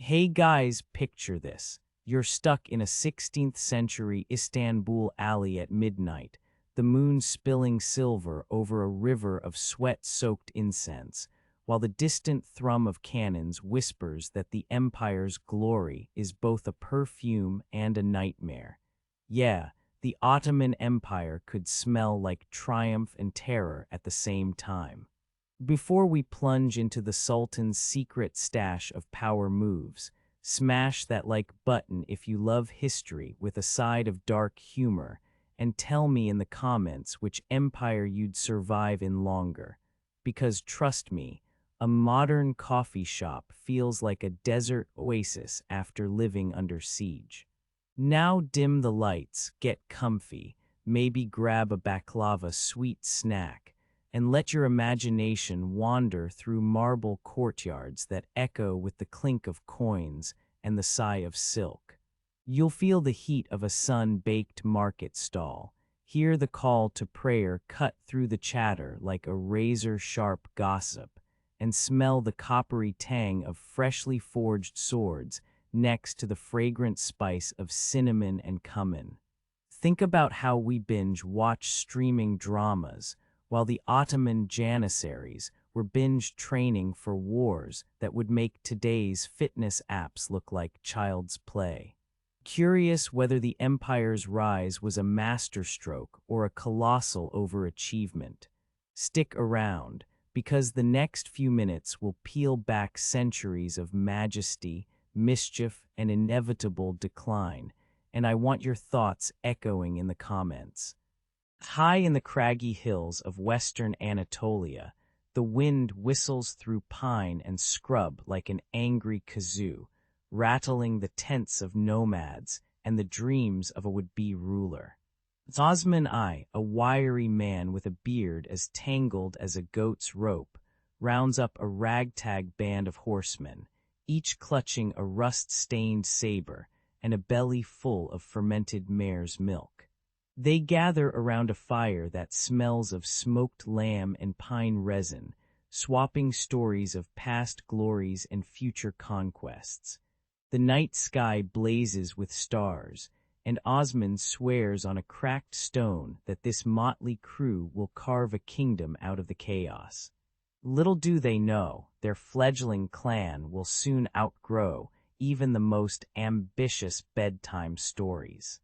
Hey guys, picture this. You're stuck in a 16th century Istanbul alley at midnight, the moon spilling silver over a river of sweat-soaked incense, while the distant thrum of cannons whispers that the empire's glory is both a perfume and a nightmare. Yeah, the Ottoman Empire could smell like triumph and terror at the same time. Before we plunge into the Sultan's secret stash of power moves, smash that like button if you love history with a side of dark humor, and tell me in the comments which empire you'd survive in longer. Because trust me, a modern coffee shop feels like a desert oasis after living under siege. Now dim the lights, get comfy, maybe grab a baklava sweet snack, and let your imagination wander through marble courtyards that echo with the clink of coins and the sigh of silk. You'll feel the heat of a sun-baked market stall, hear the call to prayer cut through the chatter like a razor-sharp gossip, and smell the coppery tang of freshly forged swords next to the fragrant spice of cinnamon and cumin. Think about how we binge-watch streaming dramas, while the Ottoman janissaries were binge training for wars that would make today's fitness apps look like child's play. Curious whether the empire's rise was a masterstroke or a colossal overachievement? Stick around, because the next few minutes will peel back centuries of majesty, mischief, and inevitable decline, and I want your thoughts echoing in the comments. High in the craggy hills of western Anatolia, the wind whistles through pine and scrub like an angry kazoo, rattling the tents of nomads and the dreams of a would-be ruler. Osman I, a wiry man with a beard as tangled as a goat's rope, rounds up a ragtag band of horsemen, each clutching a rust-stained saber and a belly full of fermented mare's milk. They gather around a fire that smells of smoked lamb and pine resin, swapping stories of past glories and future conquests. The night sky blazes with stars, and Osman swears on a cracked stone that this motley crew will carve a kingdom out of the chaos. Little do they know, their fledgling clan will soon outgrow even the most ambitious bedtime stories.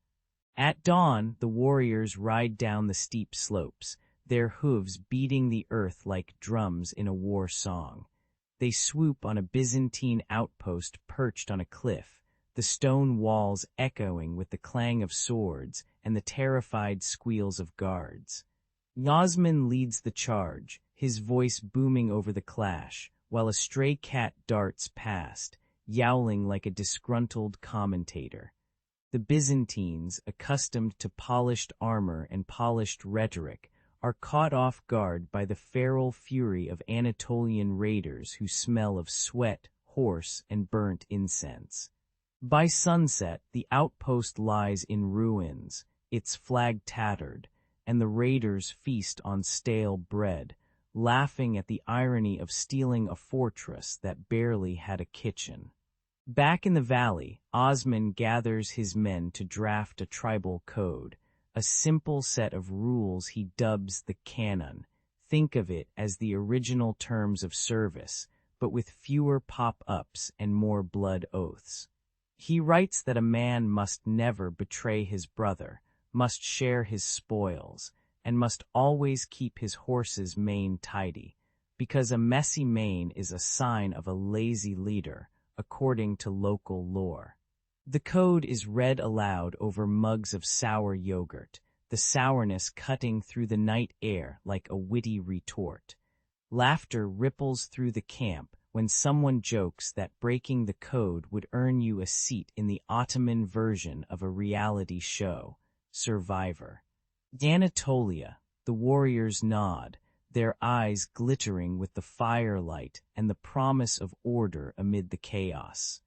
At dawn, the warriors ride down the steep slopes, their hooves beating the earth like drums in a war song. They swoop on a Byzantine outpost perched on a cliff, the stone walls echoing with the clang of swords and the terrified squeals of guards. Osman leads the charge, his voice booming over the clash, while a stray cat darts past, yowling like a disgruntled commentator. The Byzantines, accustomed to polished armor and polished rhetoric, are caught off guard by the feral fury of Anatolian raiders who smell of sweat, horse, and burnt incense. By sunset, the outpost lies in ruins, its flag tattered, and the raiders feast on stale bread, laughing at the irony of stealing a fortress that barely had a kitchen. Back in the valley, Osman gathers his men to draft a tribal code, a simple set of rules he dubs the canon. Think of it as the original terms of service, but with fewer pop-ups and more blood oaths. He writes that a man must never betray his brother, must share his spoils, and must always keep his horse's mane tidy, because a messy mane is a sign of a lazy leader, according to local lore. The code is read aloud over mugs of sour yogurt, the sourness cutting through the night air like a witty retort. Laughter ripples through the camp when someone jokes that breaking the code would earn you a seat in the Ottoman version of a reality show, Survivor. Anatolia, the warriors nod, their eyes glittering with the firelight and the promise of order amid the chaos.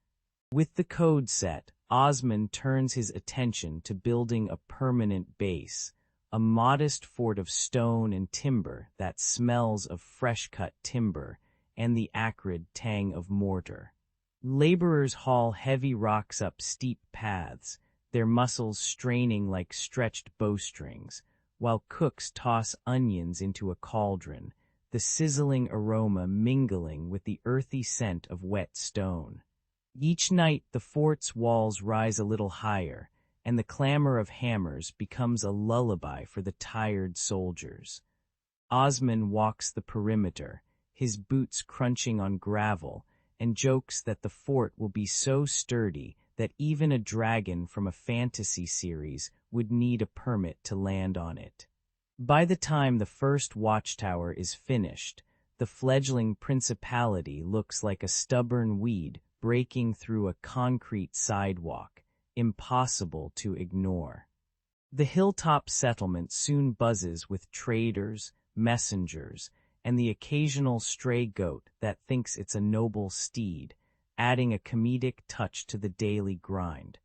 With the code set, Osman turns his attention to building a permanent base, a modest fort of stone and timber that smells of fresh-cut timber and the acrid tang of mortar. Laborers haul heavy rocks up steep paths, their muscles straining like stretched bowstrings, while cooks toss onions into a cauldron, the sizzling aroma mingling with the earthy scent of wet stone. Each night the fort's walls rise a little higher, and the clamor of hammers becomes a lullaby for the tired soldiers. Osman walks the perimeter, his boots crunching on gravel, and jokes that the fort will be so sturdy that even a dragon from a fantasy series would need a permit to land on it. By the time the first watchtower is finished, the fledgling principality looks like a stubborn weed breaking through a concrete sidewalk, impossible to ignore. The hilltop settlement soon buzzes with traders, messengers, and the occasional stray goat that thinks it's a noble steed, adding a comedic touch to the daily grind.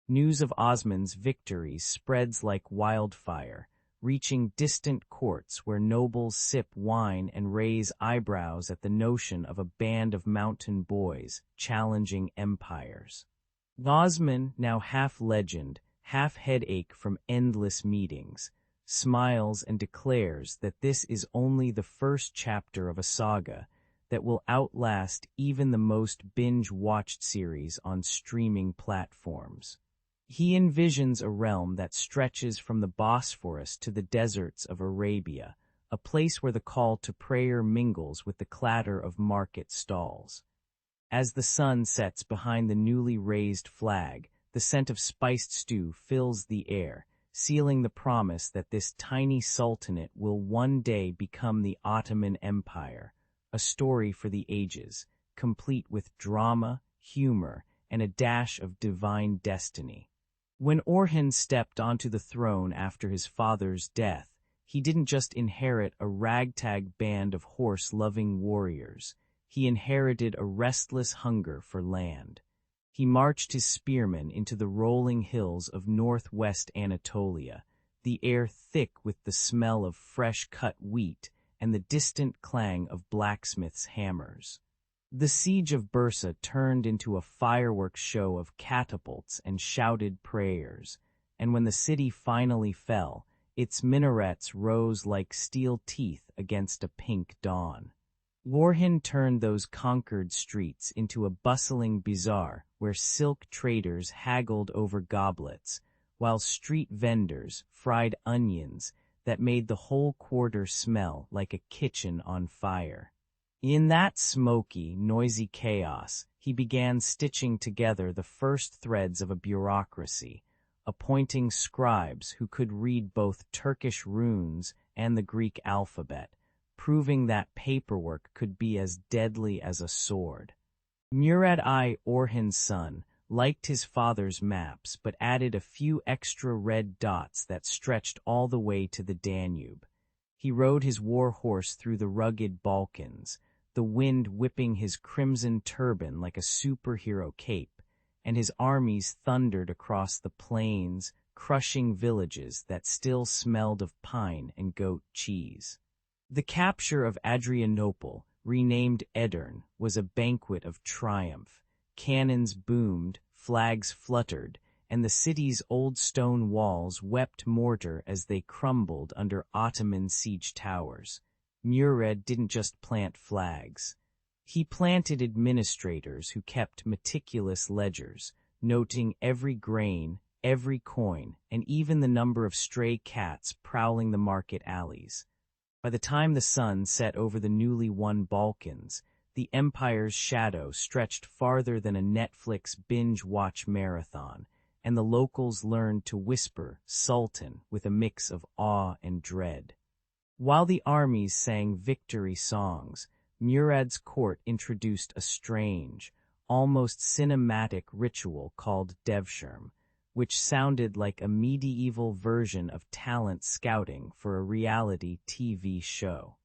News of Osman's victories spreads like wildfire, reaching distant courts where nobles sip wine and raise eyebrows at the notion of a band of mountain boys challenging empires. Osman, now half legend, half headache from endless meetings, smiles and declares that this is only the first chapter of a saga that will outlast even the most binge-watched series on streaming platforms. He envisions a realm that stretches from the Bosphorus to the deserts of Arabia, a place where the call to prayer mingles with the clatter of market stalls. As the sun sets behind the newly raised flag, the scent of spiced stew fills the air, sealing the promise that this tiny sultanate will one day become the Ottoman Empire, a story for the ages, complete with drama, humor, and a dash of divine destiny. When Orhan stepped onto the throne after his father's death, he didn't just inherit a ragtag band of horse-loving warriors. He inherited a restless hunger for land. He marched his spearmen into the rolling hills of northwest Anatolia, the air thick with the smell of fresh-cut wheat and the distant clang of blacksmiths' hammers. The siege of Bursa turned into a fireworks show of catapults and shouted prayers, and when the city finally fell, its minarets rose like steel teeth against a pink dawn. Orhan turned those conquered streets into a bustling bazaar where silk traders haggled over goblets, while street vendors fried onions that made the whole quarter smell like a kitchen on fire. In that smoky, noisy chaos, he began stitching together the first threads of a bureaucracy, appointing scribes who could read both Turkish runes and the Greek alphabet, proving that paperwork could be as deadly as a sword. Murad I, Orhan's son, liked his father's maps but added a few extra red dots that stretched all the way to the Danube. He rode his war horse through the rugged Balkans, the wind whipping his crimson turban like a superhero cape, and his armies thundered across the plains, crushing villages that still smelled of pine and goat cheese. The capture of Adrianople, renamed Edirne, was a banquet of triumph. Cannons boomed, flags fluttered, and the city's old stone walls wept mortar as they crumbled under Ottoman siege towers. Murad didn't just plant flags. He planted administrators who kept meticulous ledgers, noting every grain, every coin, and even the number of stray cats prowling the market alleys. By the time the sun set over the newly won Balkans, the empire's shadow stretched farther than a Netflix binge-watch marathon, and the locals learned to whisper "Sultan" with a mix of awe and dread. While the armies sang victory songs, Murad's court introduced a strange, almost cinematic ritual called devshirme, which sounded like a medieval version of talent scouting for a reality TV show.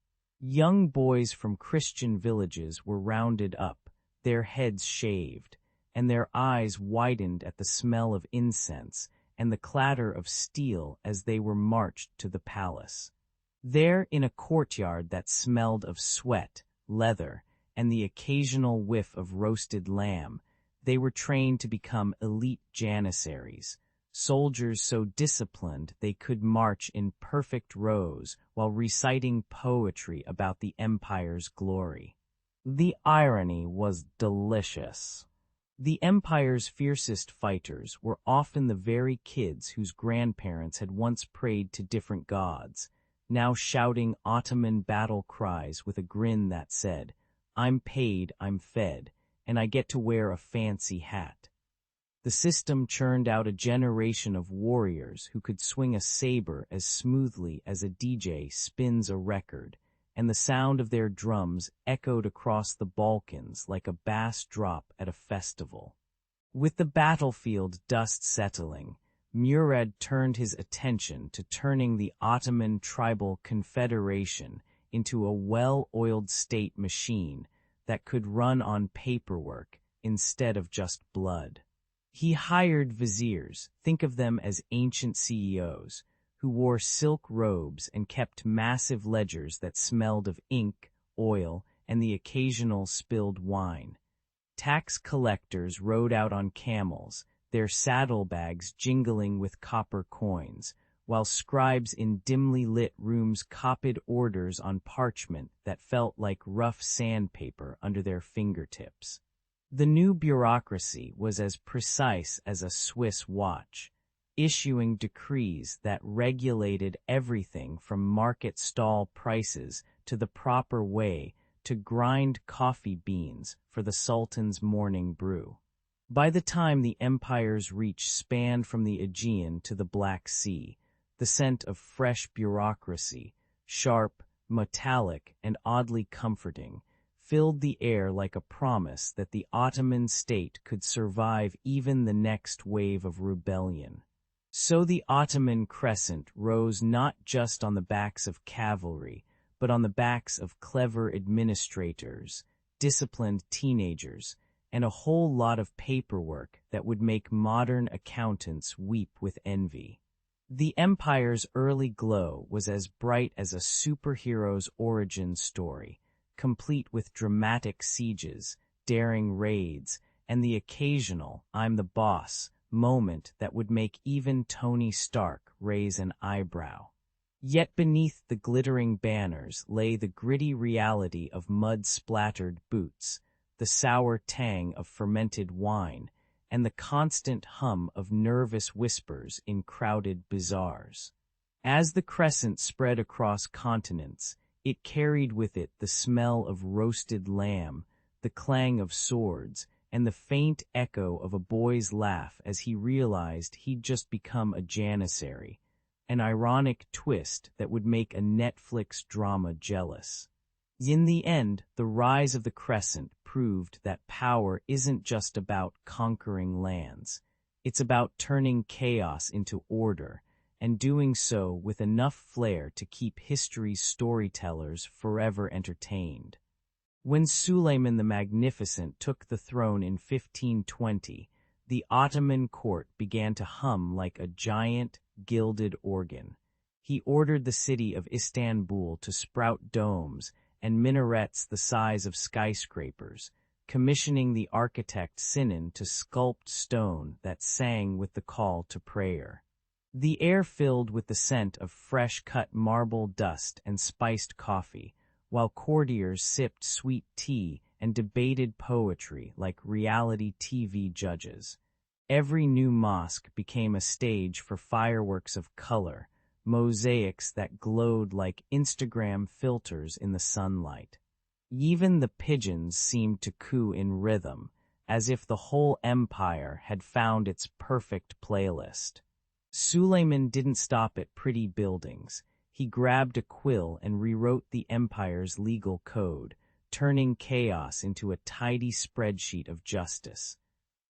Young boys from Christian villages were rounded up, their heads shaved, and their eyes widened at the smell of incense and the clatter of steel as they were marched to the palace. There, in a courtyard that smelled of sweat, leather, and the occasional whiff of roasted lamb, They were trained to become elite janissaries, soldiers so disciplined they could march in perfect rows while reciting poetry about the empire's glory. The irony was delicious. The empire's fiercest fighters were often the very kids whose grandparents had once prayed to different gods, now shouting Ottoman battle cries with a grin that said, "I'm paid, I'm fed, and I get to wear a fancy hat." The system churned out a generation of warriors who could swing a saber as smoothly as a DJ spins a record, and the sound of their drums echoed across the Balkans like a bass drop at a festival. With the battlefield dust settling, Murad turned his attention to turning the Ottoman tribal confederation into a well-oiled state machine that could run on paperwork instead of just blood. He hired viziers, think of them as ancient CEOs, who wore silk robes and kept massive ledgers that smelled of ink, oil, and the occasional spilled wine. Tax collectors rode out on camels, their saddlebags jingling with copper coins, while scribes in dimly lit rooms copied orders on parchment that felt like rough sandpaper under their fingertips. The new bureaucracy was as precise as a Swiss watch, issuing decrees that regulated everything from market stall prices to the proper way to grind coffee beans for the Sultan's morning brew. By the time the empire's reach spanned from the Aegean to the Black Sea, the scent of fresh bureaucracy, sharp, metallic, and oddly comforting, filled the air like a promise that the Ottoman state could survive even the next wave of rebellion. So the Ottoman crescent rose not just on the backs of cavalry, but on the backs of clever administrators, disciplined teenagers, and a whole lot of paperwork that would make modern accountants weep with envy. The empire's early glow was as bright as a superhero's origin story, complete with dramatic sieges, daring raids, and the occasional "I'm the boss" moment that would make even Tony Stark raise an eyebrow. Yet beneath the glittering banners lay the gritty reality of mud-splattered boots, the sour tang of fermented wine, and the constant hum of nervous whispers in crowded bazaars. As the crescent spread across continents, it carried with it the smell of roasted lamb, the clang of swords, and the faint echo of a boy's laugh as he realized he'd just become a janissary, an ironic twist that would make a Netflix drama jealous. In the end, the rise of the Crescent proved that power isn't just about conquering lands. It's about turning chaos into order, and doing so with enough flair to keep history's storytellers forever entertained. When Sulayman the Magnificent took the throne in 1520, the Ottoman court began to hum like a giant, gilded organ. He ordered the city of Istanbul to sprout domes and minarets the size of skyscrapers, commissioning the architect Sinan to sculpt stone that sang with the call to prayer. The air filled with the scent of fresh-cut marble dust and spiced coffee, while courtiers sipped sweet tea and debated poetry like reality TV judges. Every new mosque became a stage for fireworks of color, mosaics that glowed like Instagram filters in the sunlight. Even the pigeons seemed to coo in rhythm, as if the whole empire had found its perfect playlist. Sulayman didn't stop at pretty buildings. He grabbed a quill and rewrote the empire's legal code, turning chaos into a tidy spreadsheet of justice.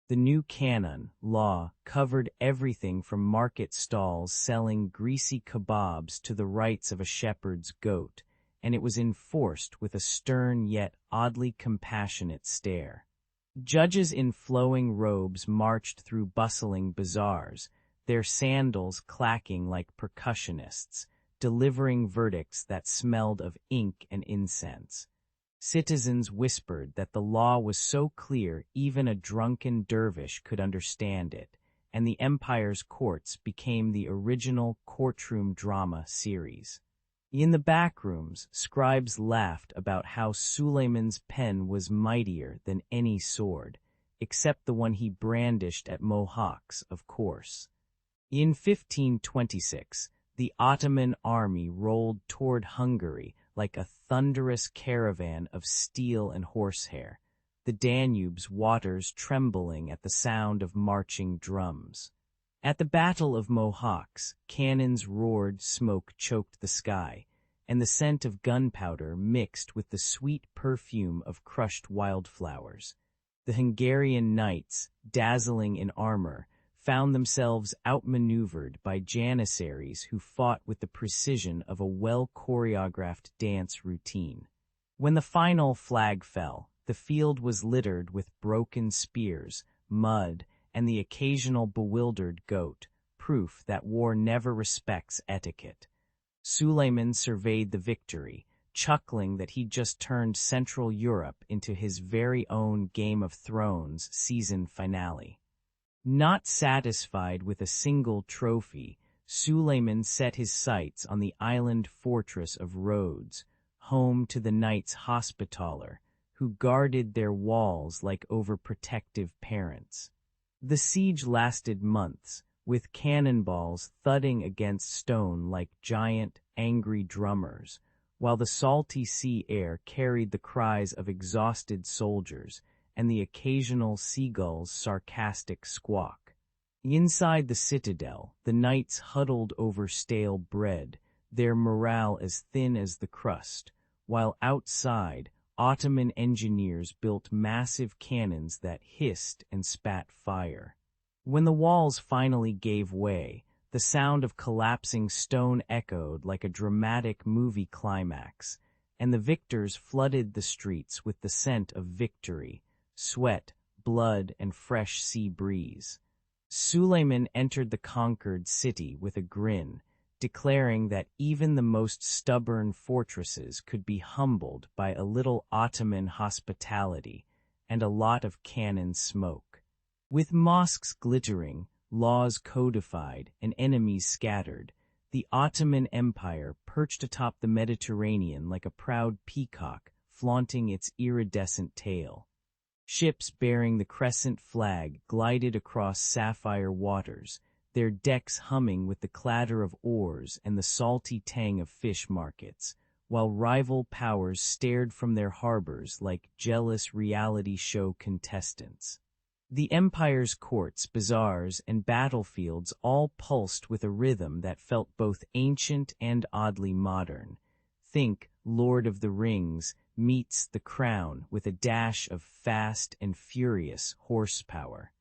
The new canon, law, covered everything from market stalls selling greasy kebabs to the rights of a shepherd's goat, and it was enforced with a stern yet oddly compassionate stare. Judges in flowing robes marched through bustling bazaars, their sandals clacking like percussionists, delivering verdicts that smelled of ink and incense. Citizens whispered that the law was so clear even a drunken dervish could understand it, and the empire's courts became the original courtroom drama series. In the back rooms, scribes laughed about how Sulayman's pen was mightier than any sword, except the one he brandished at Mohawks, of course. In 1526, the Ottoman army rolled toward Hungary like a thunderous caravan of steel and horsehair, the Danube's waters trembling at the sound of marching drums. At the Battle of Mohawks, cannons roared, smoke choked the sky, and the scent of gunpowder mixed with the sweet perfume of crushed wildflowers. The Hungarian knights, dazzling in armor, found themselves outmaneuvered by janissaries who fought with the precision of a well-choreographed dance routine. When the final flag fell, the field was littered with broken spears, mud, and the occasional bewildered goat, proof that war never respects etiquette. Sulayman surveyed the victory, chuckling that he'd just turned Central Europe into his very own Game of Thrones season finale. Not satisfied with a single trophy, Sulayman set his sights on the island fortress of Rhodes, home to the Knights Hospitaller, who guarded their walls like overprotective parents. The siege lasted months, with cannonballs thudding against stone like giant, angry drummers, while the salty sea air carried the cries of exhausted soldiers and the occasional seagull's sarcastic squawk. Inside the citadel, the knights huddled over stale bread, their morale as thin as the crust, while outside, Ottoman engineers built massive cannons that hissed and spat fire. When the walls finally gave way, the sound of collapsing stone echoed like a dramatic movie climax, and the victors flooded the streets with the scent of victory, sweat, blood, and fresh sea breeze. Sulayman entered the conquered city with a grin, declaring that even the most stubborn fortresses could be humbled by a little Ottoman hospitality and a lot of cannon smoke. With mosques glittering, laws codified, and enemies scattered, the Ottoman Empire perched atop the Mediterranean like a proud peacock flaunting its iridescent tail. Ships bearing the crescent flag glided across sapphire waters, their decks humming with the clatter of oars and the salty tang of fish markets, while rival powers stared from their harbors like jealous reality show contestants. The empire's courts, bazaars, and battlefields all pulsed with a rhythm that felt both ancient and oddly modern. Think Lord of the Rings meets The Crown with a dash of fast and furious horsepower.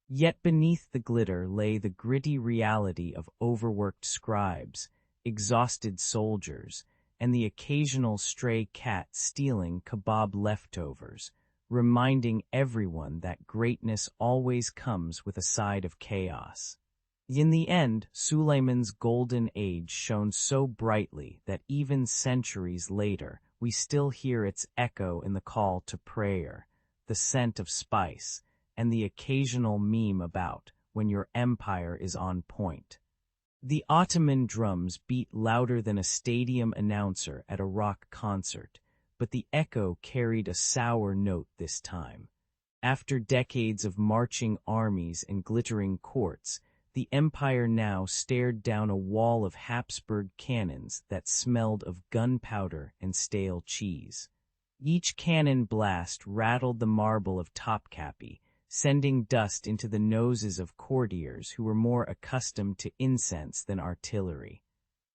Yet beneath the glitter lay the gritty reality of overworked scribes, exhausted soldiers, and the occasional stray cat stealing kebab leftovers, reminding everyone that greatness always comes with a side of chaos. In the end, Sulayman's golden age shone so brightly that even centuries later, we still hear its echo in the call to prayer, the scent of spice, and the occasional meme about when your empire is on point. The Ottoman drums beat louder than a stadium announcer at a rock concert, but the echo carried a sour note this time. After decades of marching armies and glittering courts, the empire now stared down a wall of Habsburg cannons that smelled of gunpowder and stale cheese. Each cannon blast rattled the marble of Topkapi, sending dust into the noses of courtiers who were more accustomed to incense than artillery.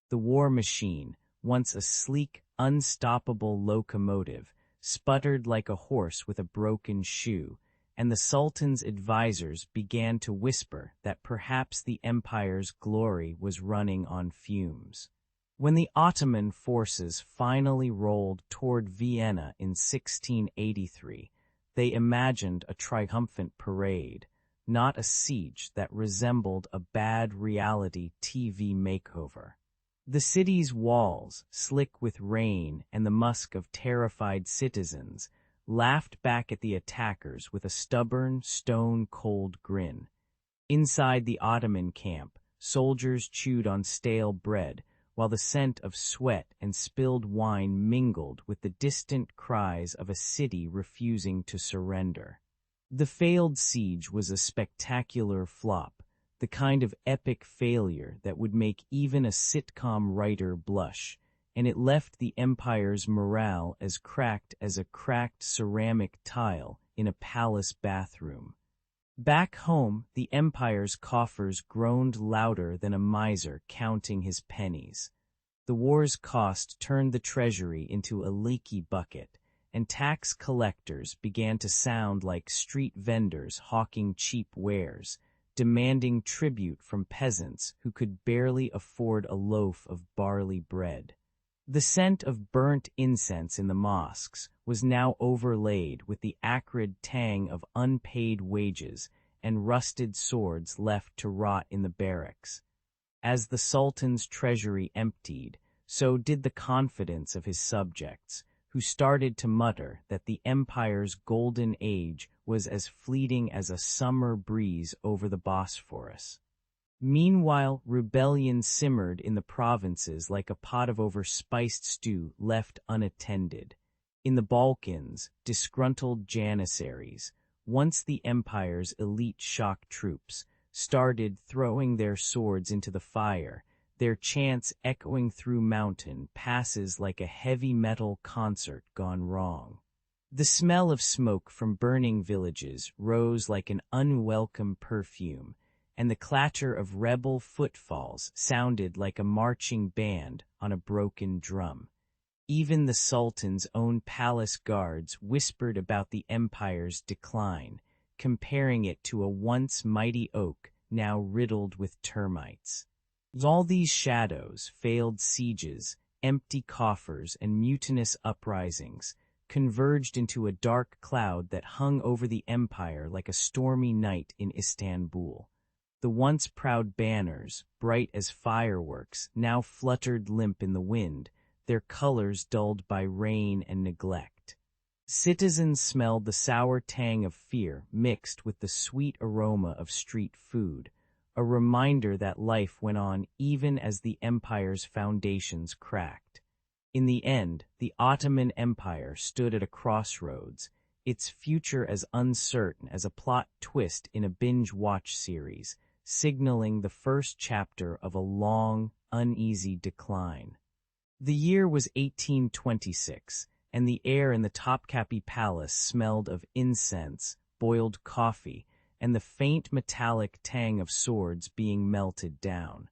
The war machine, once a sleek, unstoppable locomotive, sputtered like a horse with a broken shoe, and the Sultan's advisors began to whisper that perhaps the empire's glory was running on fumes. When the Ottoman forces finally rolled toward Vienna in 1683, they imagined a triumphant parade, not a siege that resembled a bad reality TV makeover. The city's walls, slick with rain and the musk of terrified citizens, laughed back at the attackers with a stubborn, stone-cold grin. Inside the Ottoman camp, soldiers chewed on stale bread, while the scent of sweat and spilled wine mingled with the distant cries of a city refusing to surrender. The failed siege was a spectacular flop, the kind of epic failure that would make even a sitcom writer blush, and it left the empire's morale as a cracked ceramic tile in a palace bathroom. Back home, the empire's coffers groaned louder than a miser counting his pennies. The war's cost turned the treasury into a leaky bucket, and tax collectors began to sound like street vendors hawking cheap wares, demanding tribute from peasants who could barely afford a loaf of barley bread. The scent of burnt incense in the mosques was now overlaid with the acrid tang of unpaid wages and rusted swords left to rot in the barracks. As the Sultan's treasury emptied, so did the confidence of his subjects, who started to mutter that the empire's golden age was as fleeting as a summer breeze over the Bosphorus. Meanwhile, rebellion simmered in the provinces like a pot of overspiced stew left unattended. In the Balkans, disgruntled janissaries, once the empire's elite shock troops, started throwing their swords into the fire, their chants echoing through mountain passes like a heavy metal concert gone wrong. The smell of smoke from burning villages rose like an unwelcome perfume, and the clatter of rebel footfalls sounded like a marching band on a broken drum. Even the Sultan's own palace guards whispered about the empire's decline, comparing it to a once mighty oak now riddled with termites. All these shadows, failed sieges, empty coffers, and mutinous uprisings converged into a dark cloud that hung over the empire like a stormy night in Istanbul. The once proud banners, bright as fireworks, now fluttered limp in the wind, their colors dulled by rain and neglect. Citizens smelled the sour tang of fear mixed with the sweet aroma of street food, a reminder that life went on even as the empire's foundations cracked. In the end, the Ottoman Empire stood at a crossroads, its future as uncertain as a plot twist in a binge-watch series, signaling the first chapter of a long, uneasy decline. The year was 1826, and the air in the Topkapi Palace smelled of incense, boiled coffee, and the faint metallic tang of swords being melted down.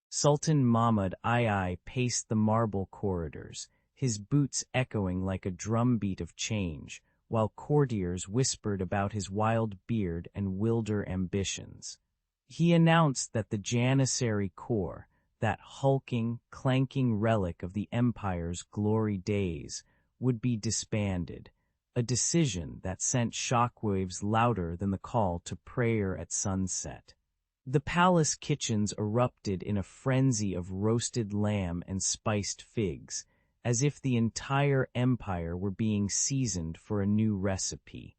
Sultan Mahmud II paced the marble corridors, his boots echoing like a drumbeat of change, while courtiers whispered about his wild beard and wilder ambitions. He announced that the Janissary Corps, that hulking, clanking relic of the empire's glory days, would be disbanded, a decision that sent shockwaves louder than the call to prayer at sunset. The palace kitchens erupted in a frenzy of roasted lamb and spiced figs, as if the entire empire were being seasoned for a new recipe.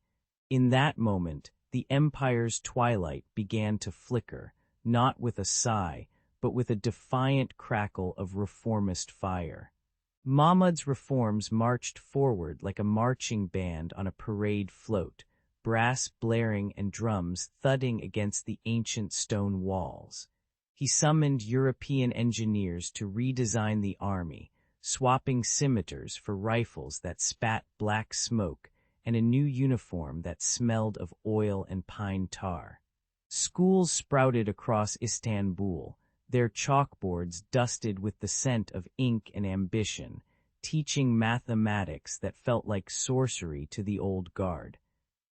In that moment, the empire's twilight began to flicker, not with a sigh, but with a defiant crackle of reformist fire. Mahmud's reforms marched forward like a marching band on a parade float, brass blaring and drums thudding against the ancient stone walls. He summoned European engineers to redesign the army, swapping scimitars for rifles that spat black smoke and a new uniform that smelled of oil and pine tar. Schools sprouted across Istanbul, their chalkboards dusted with the scent of ink and ambition, teaching mathematics that felt like sorcery to the old guard.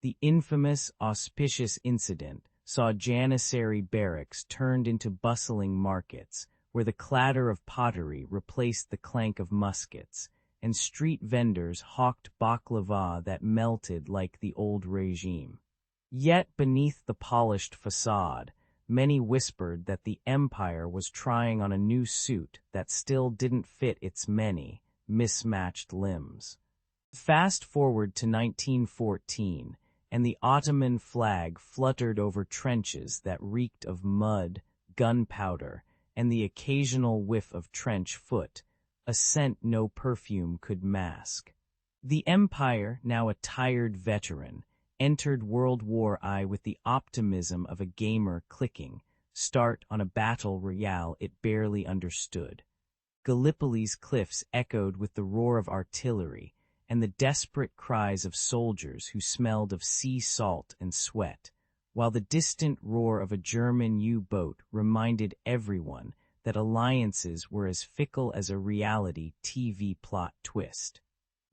The infamous, auspicious incident saw Janissary barracks turned into bustling markets, where the clatter of pottery replaced the clank of muskets, and street vendors hawked baklava that melted like the old regime. Yet beneath the polished facade, many whispered that the empire was trying on a new suit that still didn't fit its many, mismatched limbs. Fast forward to 1914, and the Ottoman flag fluttered over trenches that reeked of mud, gunpowder, and the occasional whiff of trench foot, a scent no perfume could mask. The empire, now a tired veteran, entered World War I with the optimism of a gamer clicking start on a battle royale it barely understood. Gallipoli's cliffs echoed with the roar of artillery and the desperate cries of soldiers who smelled of sea salt and sweat, while the distant roar of a German U-boat reminded everyone that alliances were as fickle as a reality TV plot twist.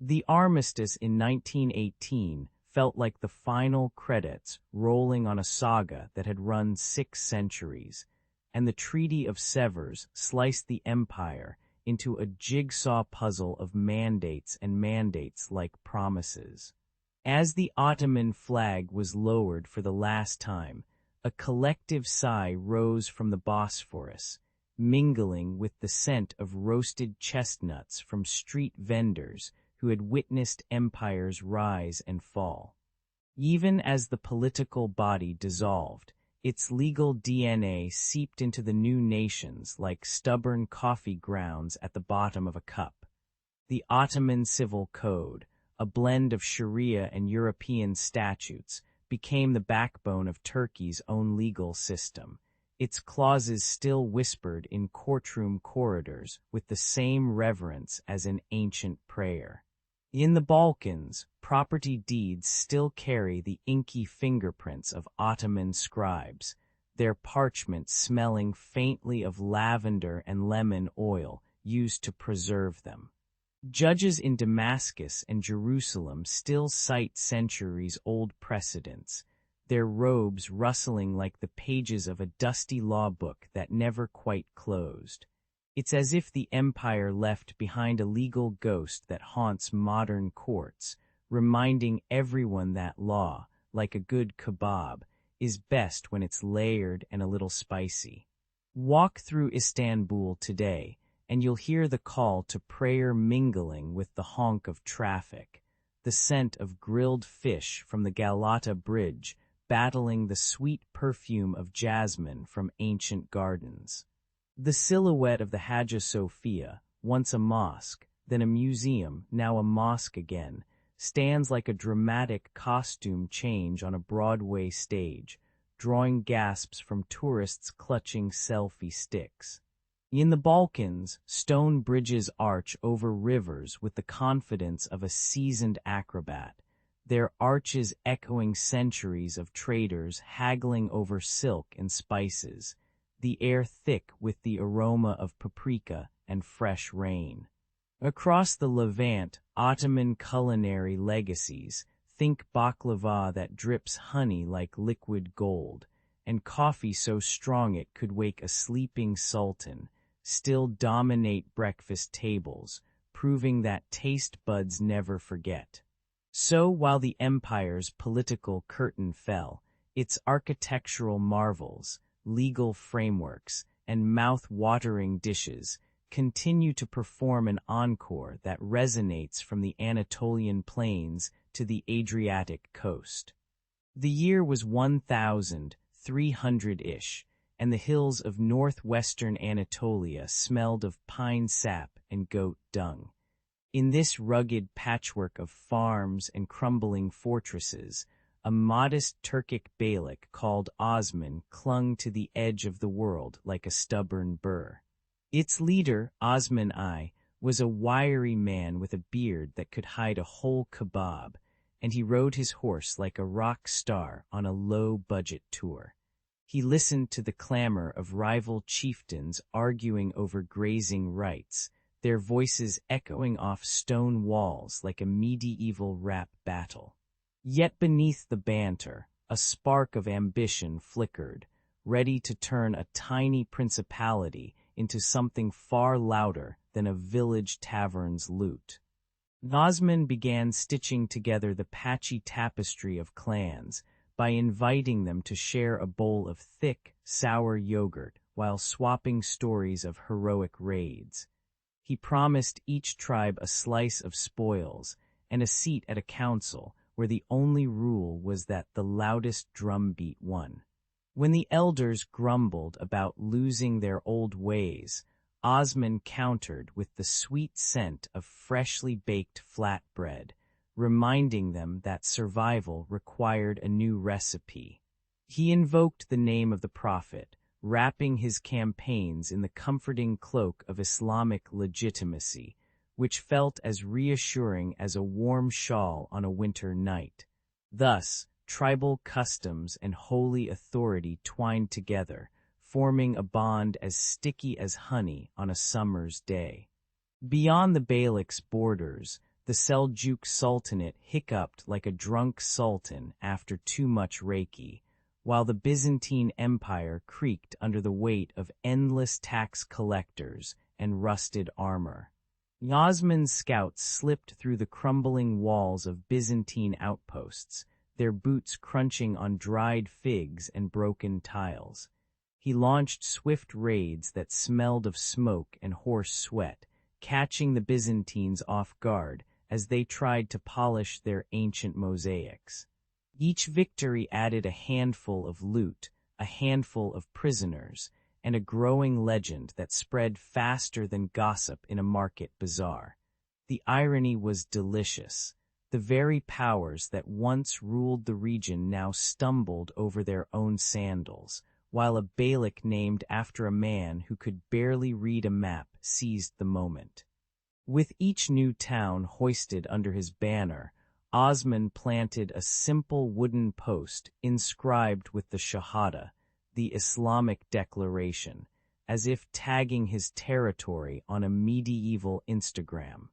The armistice in 1918 felt like the final credits rolling on a saga that had run 6 centuries, and the Treaty of Sevres sliced the empire into a jigsaw puzzle of mandates and mandates-like promises. As the Ottoman flag was lowered for the last time, a collective sigh rose from the Bosphorus, mingling with the scent of roasted chestnuts from street vendors who had witnessed empires rise and fall. Even as the political body dissolved, its legal DNA seeped into the new nations like stubborn coffee grounds at the bottom of a cup. The Ottoman Civil Code, a blend of Sharia and European statutes, became the backbone of Turkey's own legal system. Its clauses still whispered in courtroom corridors with the same reverence as an ancient prayer. In the Balkans, property deeds still carry the inky fingerprints of Ottoman scribes, their parchment smelling faintly of lavender and lemon oil used to preserve them. Judges in Damascus and Jerusalem still cite centuries-old precedents, their robes rustling like the pages of a dusty law book that never quite closed. It's as if the empire left behind a legal ghost that haunts modern courts, reminding everyone that law, like a good kebab, is best when it's layered and a little spicy. Walk through Istanbul today, and you'll hear the call to prayer mingling with the honk of traffic, the scent of grilled fish from the Galata Bridge battling the sweet perfume of jasmine from ancient gardens. The silhouette of the Hagia Sophia, once a mosque, then a museum, now a mosque again, stands like a dramatic costume change on a Broadway stage, drawing gasps from tourists clutching selfie sticks. In the Balkans, stone bridges arch over rivers with the confidence of a seasoned acrobat, their arches echoing centuries of traders haggling over silk and spices, the air thick with the aroma of paprika and fresh rain. Across the Levant, Ottoman culinary legacies, think baklava that drips honey like liquid gold, and coffee so strong it could wake a sleeping sultan, still dominate breakfast tables, proving that taste buds never forget. So while the empire's political curtain fell, its architectural marvels, legal frameworks, and mouth-watering dishes continue to perform an encore that resonates from the Anatolian plains to the Adriatic coast. The year was 1300-ish, and the hills of northwestern Anatolia smelled of pine sap and goat dung. In this rugged patchwork of farms and crumbling fortresses, a modest Turkic beylik called Osman clung to the edge of the world like a stubborn burr. Its leader, Osman I, was a wiry man with a beard that could hide a whole kebab, and he rode his horse like a rock star on a low-budget tour. He listened to the clamor of rival chieftains arguing over grazing rights, their voices echoing off stone walls like a medieval rap battle. Yet beneath the banter, a spark of ambition flickered, ready to turn a tiny principality into something far louder than a village tavern's lute. Osman began stitching together the patchy tapestry of clans, by inviting them to share a bowl of thick, sour yogurt while swapping stories of heroic raids. He promised each tribe a slice of spoils and a seat at a council where the only rule was that the loudest drum beat won. When the elders grumbled about losing their old ways, Osman countered with the sweet scent of freshly baked flatbread, reminding them that survival required a new recipe. He invoked the name of the Prophet, wrapping his campaigns in the comforting cloak of Islamic legitimacy, which felt as reassuring as a warm shawl on a winter night. Thus, tribal customs and holy authority twined together, forming a bond as sticky as honey on a summer's day. Beyond the Beylik's borders, the Seljuk Sultanate hiccuped like a drunk sultan after too much reiki, while the Byzantine Empire creaked under the weight of endless tax collectors and rusted armor. Osman's scouts slipped through the crumbling walls of Byzantine outposts, their boots crunching on dried figs and broken tiles. He launched swift raids that smelled of smoke and horse sweat, catching the Byzantines off guard as they tried to polish their ancient mosaics. Each victory added a handful of loot, a handful of prisoners, and a growing legend that spread faster than gossip in a market bazaar. The irony was delicious. The very powers that once ruled the region now stumbled over their own sandals, while a Beylik named after a man who could barely read a map seized the moment. With each new town hoisted under his banner, Osman planted a simple wooden post inscribed with the Shahada, the Islamic declaration, as if tagging his territory on a medieval Instagram.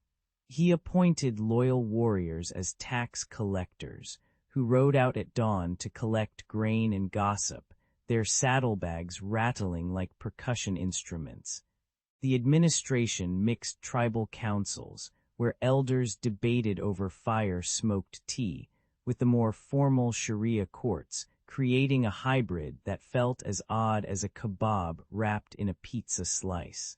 He appointed loyal warriors as tax collectors, who rode out at dawn to collect grain and gossip, their saddlebags rattling like percussion instruments. The administration mixed tribal councils, where elders debated over fire-smoked tea, with the more formal Sharia courts, creating a hybrid that felt as odd as a kebab wrapped in a pizza slice.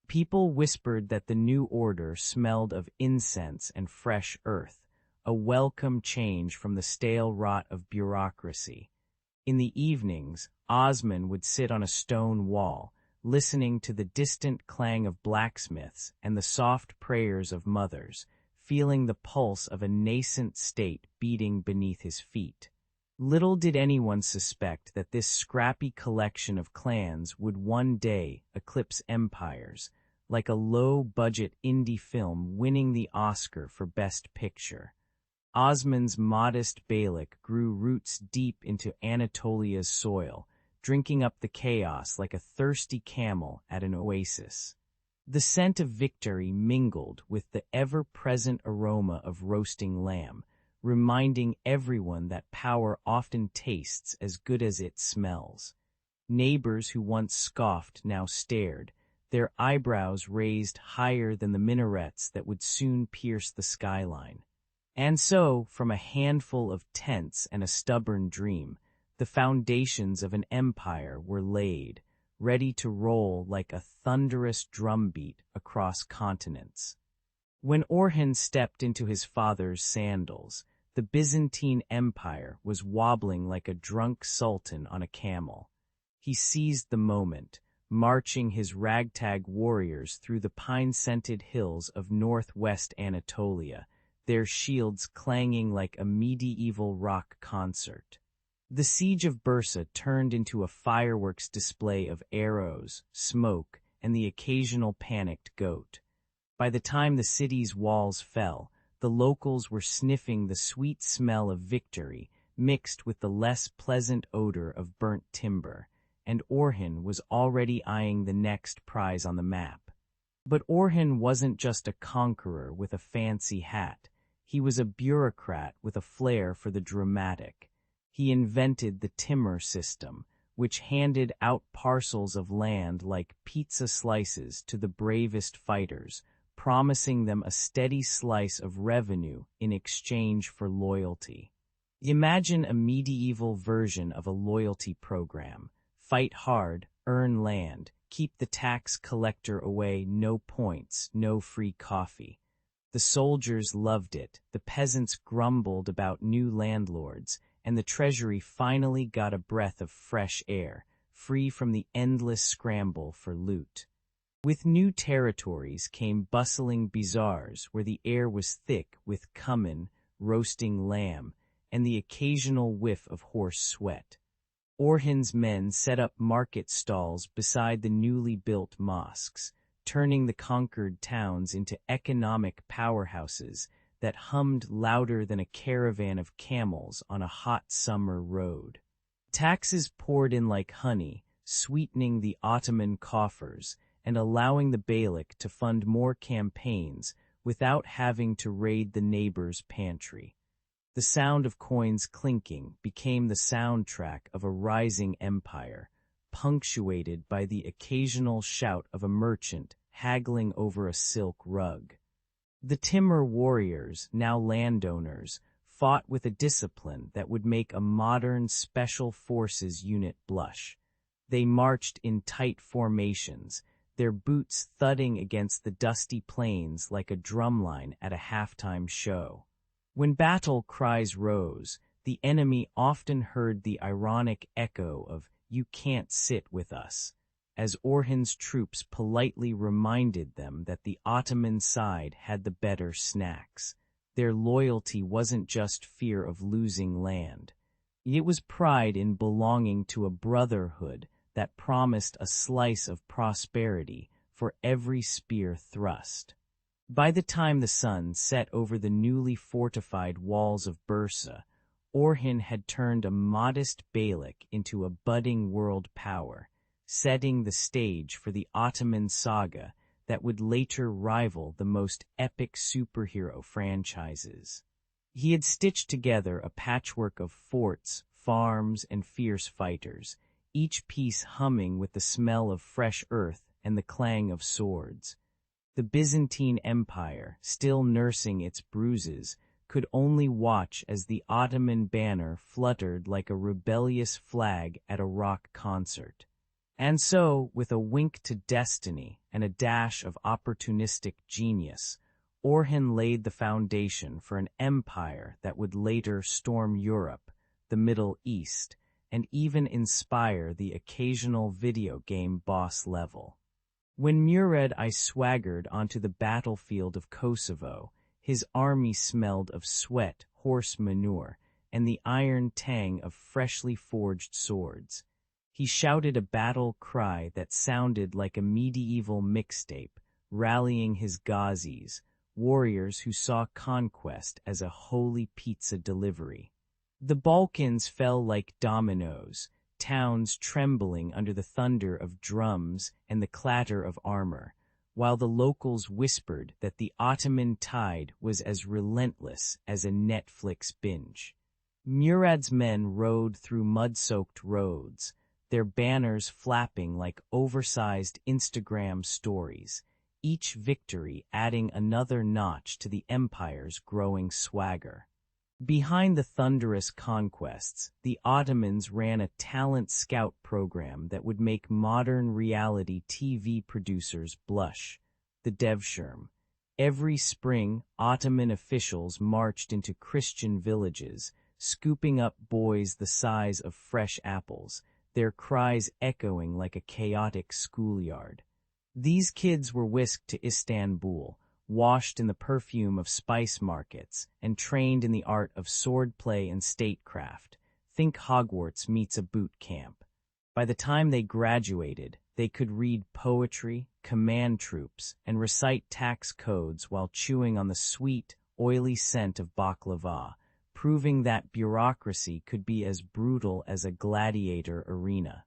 People whispered that the new order smelled of incense and fresh earth, a welcome change from the stale rot of bureaucracy. In the evenings, Osman would sit on a stone wall, listening to the distant clang of blacksmiths and the soft prayers of mothers, feeling the pulse of a nascent state beating beneath his feet. Little did anyone suspect that this scrappy collection of clans would one day eclipse empires, like a low-budget indie film winning the Oscar for Best Picture. Osman's modest Beylik grew roots deep into Anatolia's soil, drinking up the chaos like a thirsty camel at an oasis. The scent of victory mingled with the ever-present aroma of roasting lamb, reminding everyone that power often tastes as good as it smells. Neighbors who once scoffed now stared, their eyebrows raised higher than the minarets that would soon pierce the skyline. And so, from a handful of tents and a stubborn dream, the foundations of an empire were laid, ready to roll like a thunderous drumbeat across continents. When Orhan stepped into his father's sandals, the Byzantine Empire was wobbling like a drunk sultan on a camel. He seized the moment, marching his ragtag warriors through the pine-scented hills of northwest Anatolia, their shields clanging like a medieval rock concert. The siege of Bursa turned into a fireworks display of arrows, smoke, and the occasional panicked goat. By the time the city's walls fell, the locals were sniffing the sweet smell of victory mixed with the less pleasant odor of burnt timber, and Orhan was already eyeing the next prize on the map. But Orhan wasn't just a conqueror with a fancy hat. He was a bureaucrat with a flair for the dramatic. He invented the timur system, which handed out parcels of land like pizza slices to the bravest fighters, promising them a steady slice of revenue in exchange for loyalty. Imagine a medieval version of a loyalty program. Fight hard, earn land, keep the tax collector away, no points, no free coffee. The soldiers loved it, the peasants grumbled about new landlords, and the treasury finally got a breath of fresh air, free from the endless scramble for loot. With new territories came bustling bazaars where the air was thick with cumin, roasting lamb, and the occasional whiff of horse sweat. Orhan's men set up market stalls beside the newly built mosques, turning the conquered towns into economic powerhouses that hummed louder than a caravan of camels on a hot summer road. Taxes poured in like honey, sweetening the Ottoman coffers and allowing the Beylik to fund more campaigns without having to raid the neighbor's pantry. The sound of coins clinking became the soundtrack of a rising empire, punctuated by the occasional shout of a merchant haggling over a silk rug. The Timur warriors, now landowners, fought with a discipline that would make a modern special forces unit blush. They marched in tight formations, their boots thudding against the dusty plains like a drumline at a halftime show. When battle cries rose, the enemy often heard the ironic echo of "You can't sit with us," as Orhan's troops politely reminded them that the Ottoman side had the better snacks. Their loyalty wasn't just fear of losing land. It was pride in belonging to a brotherhood that promised a slice of prosperity for every spear thrust. By the time the sun set over the newly fortified walls of Bursa, Orhan had turned a modest Beylik into a budding world power, setting the stage for the Ottoman saga that would later rival the most epic superhero franchises. He had stitched together a patchwork of forts, farms, and fierce fighters, each piece humming with the smell of fresh earth and the clang of swords. The Byzantine Empire, still nursing its bruises, could only watch as the Ottoman banner fluttered like a rebellious flag at a rock concert. And so, with a wink to destiny and a dash of opportunistic genius, Orhan laid the foundation for an empire that would later storm Europe, the Middle East, and even inspire the occasional video game boss level. When Murad I swaggered onto the battlefield of Kosovo, his army smelled of sweat, horse manure, and the iron tang of freshly forged swords. He shouted a battle cry that sounded like a medieval mixtape, rallying his Ghazis, warriors who saw conquest as a holy pizza delivery. The Balkans fell like dominoes, towns trembling under the thunder of drums and the clatter of armor, while the locals whispered that the Ottoman tide was as relentless as a Netflix binge. Murad's men rode through mud-soaked roads, their banners flapping like oversized Instagram stories, each victory adding another notch to the empire's growing swagger. Behind the thunderous conquests, the Ottomans ran a talent scout program that would make modern reality TV producers blush, the Devshirme. Every spring, Ottoman officials marched into Christian villages, scooping up boys the size of fresh apples, their cries echoing like a chaotic schoolyard. These kids were whisked to Istanbul, washed in the perfume of spice markets, and trained in the art of swordplay and statecraft. Think Hogwarts meets a boot camp. By the time they graduated, they could read poetry, command troops, and recite tax codes while chewing on the sweet, oily scent of baklava, proving that bureaucracy could be as brutal as a gladiator arena.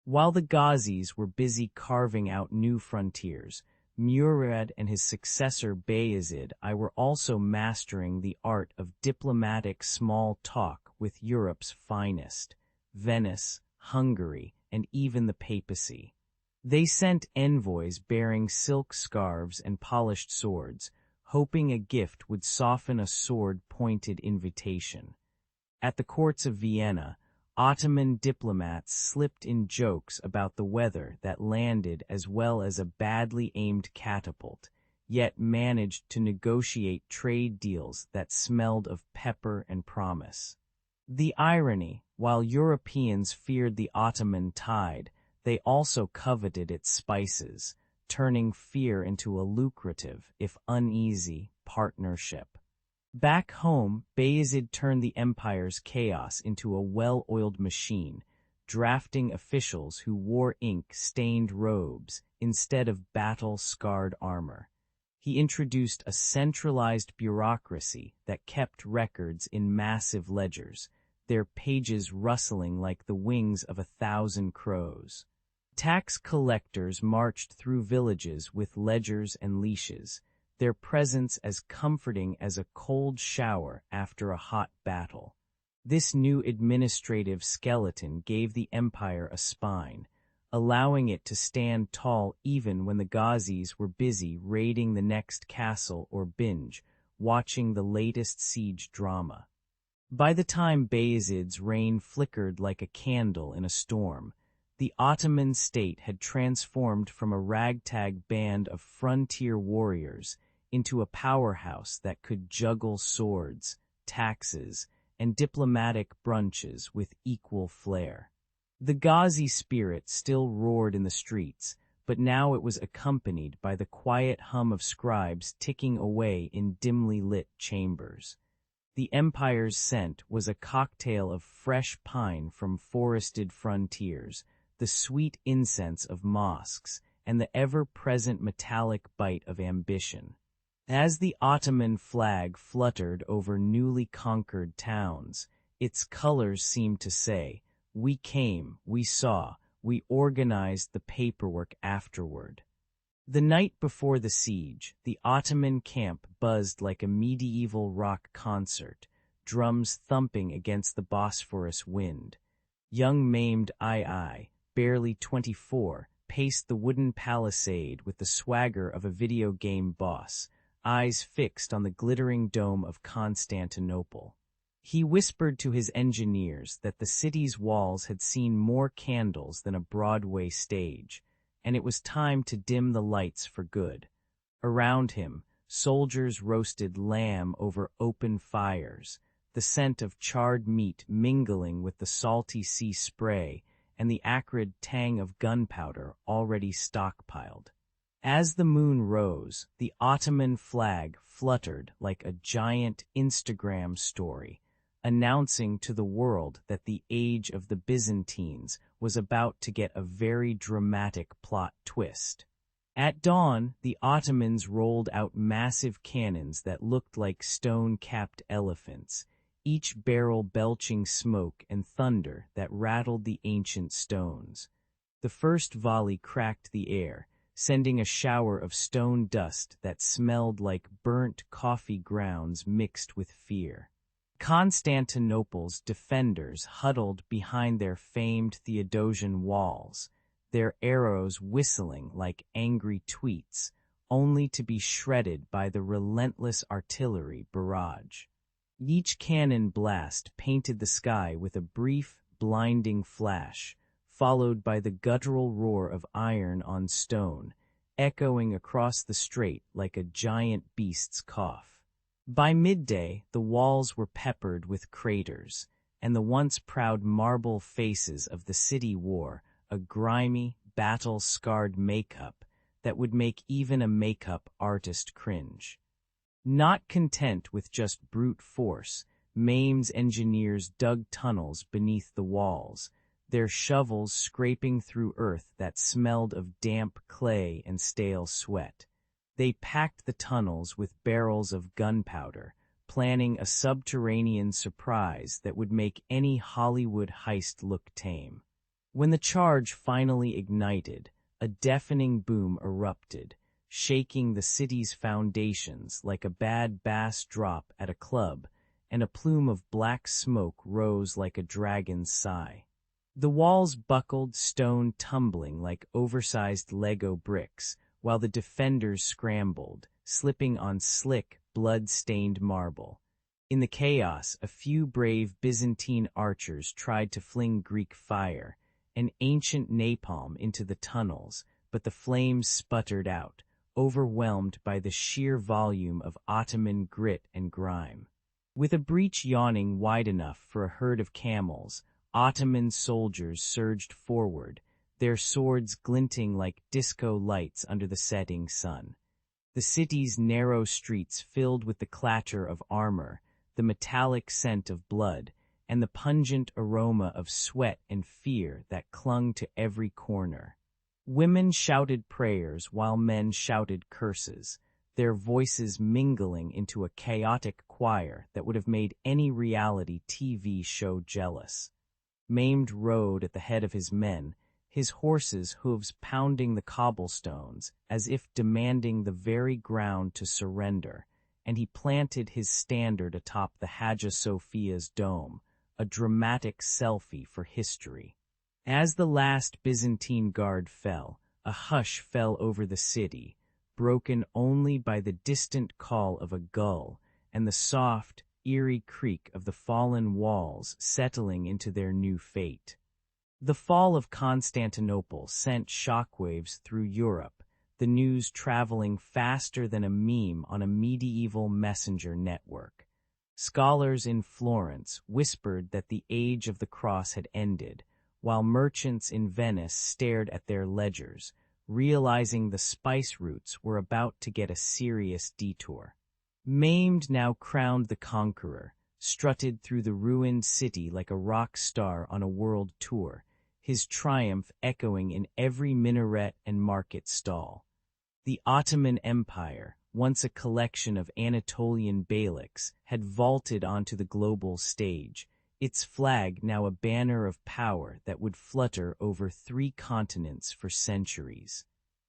While the Ghazis were busy carving out new frontiers, Murad and his successor Bayezid I were also mastering the art of diplomatic small talk with Europe's finest, Venice, Hungary, and even the papacy. They sent envoys bearing silk scarves and polished swords, hoping a gift would soften a sword-pointed invitation. At the courts of Vienna, Ottoman diplomats slipped in jokes about the weather that landed as well as a badly aimed catapult, yet managed to negotiate trade deals that smelled of pepper and promise. The irony, while Europeans feared the Ottoman tide, they also coveted its spices, turning fear into a lucrative, if uneasy, partnership. Back home, Bayezid turned the empire's chaos into a well-oiled machine, drafting officials who wore ink-stained robes instead of battle-scarred armor. He introduced a centralized bureaucracy that kept records in massive ledgers, their pages rustling like the wings of 1,000 crows. Tax collectors marched through villages with ledgers and leashes, their presence as comforting as a cold shower after a hot battle. This new administrative skeleton gave the empire a spine, allowing it to stand tall even when the Ghazis were busy raiding the next castle or binge, watching the latest siege drama. By the time Bayezid's reign flickered like a candle in a storm, the Ottoman state had transformed from a ragtag band of frontier warriors into a powerhouse that could juggle swords, taxes, and diplomatic brunches with equal flair. The Ghazi spirit still roared in the streets, but now it was accompanied by the quiet hum of scribes ticking away in dimly lit chambers. The empire's scent was a cocktail of fresh pine from forested frontiers, the sweet incense of mosques, and the ever-present metallic bite of ambition. As the Ottoman flag fluttered over newly conquered towns, its colors seemed to say, "We came, we saw, we organized the paperwork afterward." The night before the siege, the Ottoman camp buzzed like a medieval rock concert, drums thumping against the Bosphorus wind. Young maimed II, barely 24, paced the wooden palisade with the swagger of a video game boss, eyes fixed on the glittering dome of Constantinople. He whispered to his engineers that the city's walls had seen more candles than a Broadway stage, and it was time to dim the lights for good. Around him, soldiers roasted lamb over open fires, the scent of charred meat mingling with the salty sea spray and the acrid tang of gunpowder already stockpiled. As the moon rose, the Ottoman flag fluttered like a giant Instagram story, announcing to the world that the age of the Byzantines was about to get a very dramatic plot twist. At dawn, the Ottomans rolled out massive cannons that looked like stone-capped elephants, each barrel belching smoke and thunder that rattled the ancient stones. The first volley cracked the air, sending a shower of stone dust that smelled like burnt coffee grounds mixed with fear. Constantinople's defenders huddled behind their famed Theodosian walls, their arrows whistling like angry tweets, only to be shredded by the relentless artillery barrage. Each cannon blast painted the sky with a brief, blinding flash, followed by the guttural roar of iron on stone, echoing across the strait like a giant beast's cough. By midday, the walls were peppered with craters, and the once proud marble faces of the city wore a grimy, battle-scarred makeup that would make even a makeup artist cringe. Not content with just brute force, Maime's engineers dug tunnels beneath the walls, their shovels scraping through earth that smelled of damp clay and stale sweat. They packed the tunnels with barrels of gunpowder, planning a subterranean surprise that would make any Hollywood heist look tame. When the charge finally ignited, a deafening boom erupted, shaking the city's foundations like a bad bass drop at a club, and a plume of black smoke rose like a dragon's sigh. The walls buckled, stone tumbling like oversized Lego bricks, while the defenders scrambled, slipping on slick, blood-stained marble. In the chaos, a few brave Byzantine archers tried to fling Greek fire, an ancient napalm, into the tunnels, but the flames sputtered out, overwhelmed by the sheer volume of Ottoman grit and grime. With a breach yawning wide enough for a herd of camels, Ottoman soldiers surged forward, their swords glinting like disco lights under the setting sun. The city's narrow streets filled with the clatter of armor, the metallic scent of blood, and the pungent aroma of sweat and fear that clung to every corner. Women shouted prayers while men shouted curses, their voices mingling into a chaotic choir that would have made any reality TV show jealous. Maimed rode at the head of his men, his horses' hooves pounding the cobblestones as if demanding the very ground to surrender, and he planted his standard atop the Hagia Sophia's dome, a dramatic selfie for history. As the last Byzantine guard fell, a hush fell over the city, broken only by the distant call of a gull and the soft, eerie creak of the fallen walls settling into their new fate. The fall of Constantinople sent shockwaves through Europe, the news traveling faster than a meme on a medieval messenger network. Scholars in Florence whispered that the age of the cross had ended, while merchants in Venice stared at their ledgers, realizing the spice routes were about to get a serious detour. Maimed now crowned the conqueror, strutted through the ruined city like a rock star on a world tour, his triumph echoing in every minaret and market stall. The Ottoman Empire, once a collection of Anatolian beyliks, had vaulted onto the global stage, its flag now a banner of power that would flutter over 3 continents for centuries.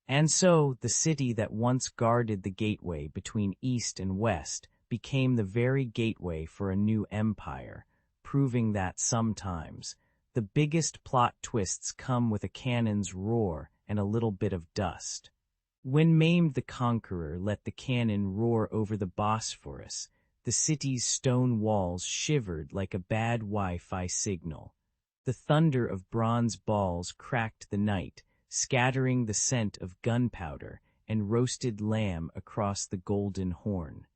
And so, the city that once guarded the gateway between East and West became the very gateway for a new empire, proving that sometimes the biggest plot twists come with a cannon's roar and a little bit of dust. When Maimed the Conqueror let the cannon roar over the Bosphorus, the city's stone walls shivered like a bad Wi-Fi signal. The thunder of bronze balls cracked the night, scattering the scent of gunpowder and roasted lamb across the Golden Horn.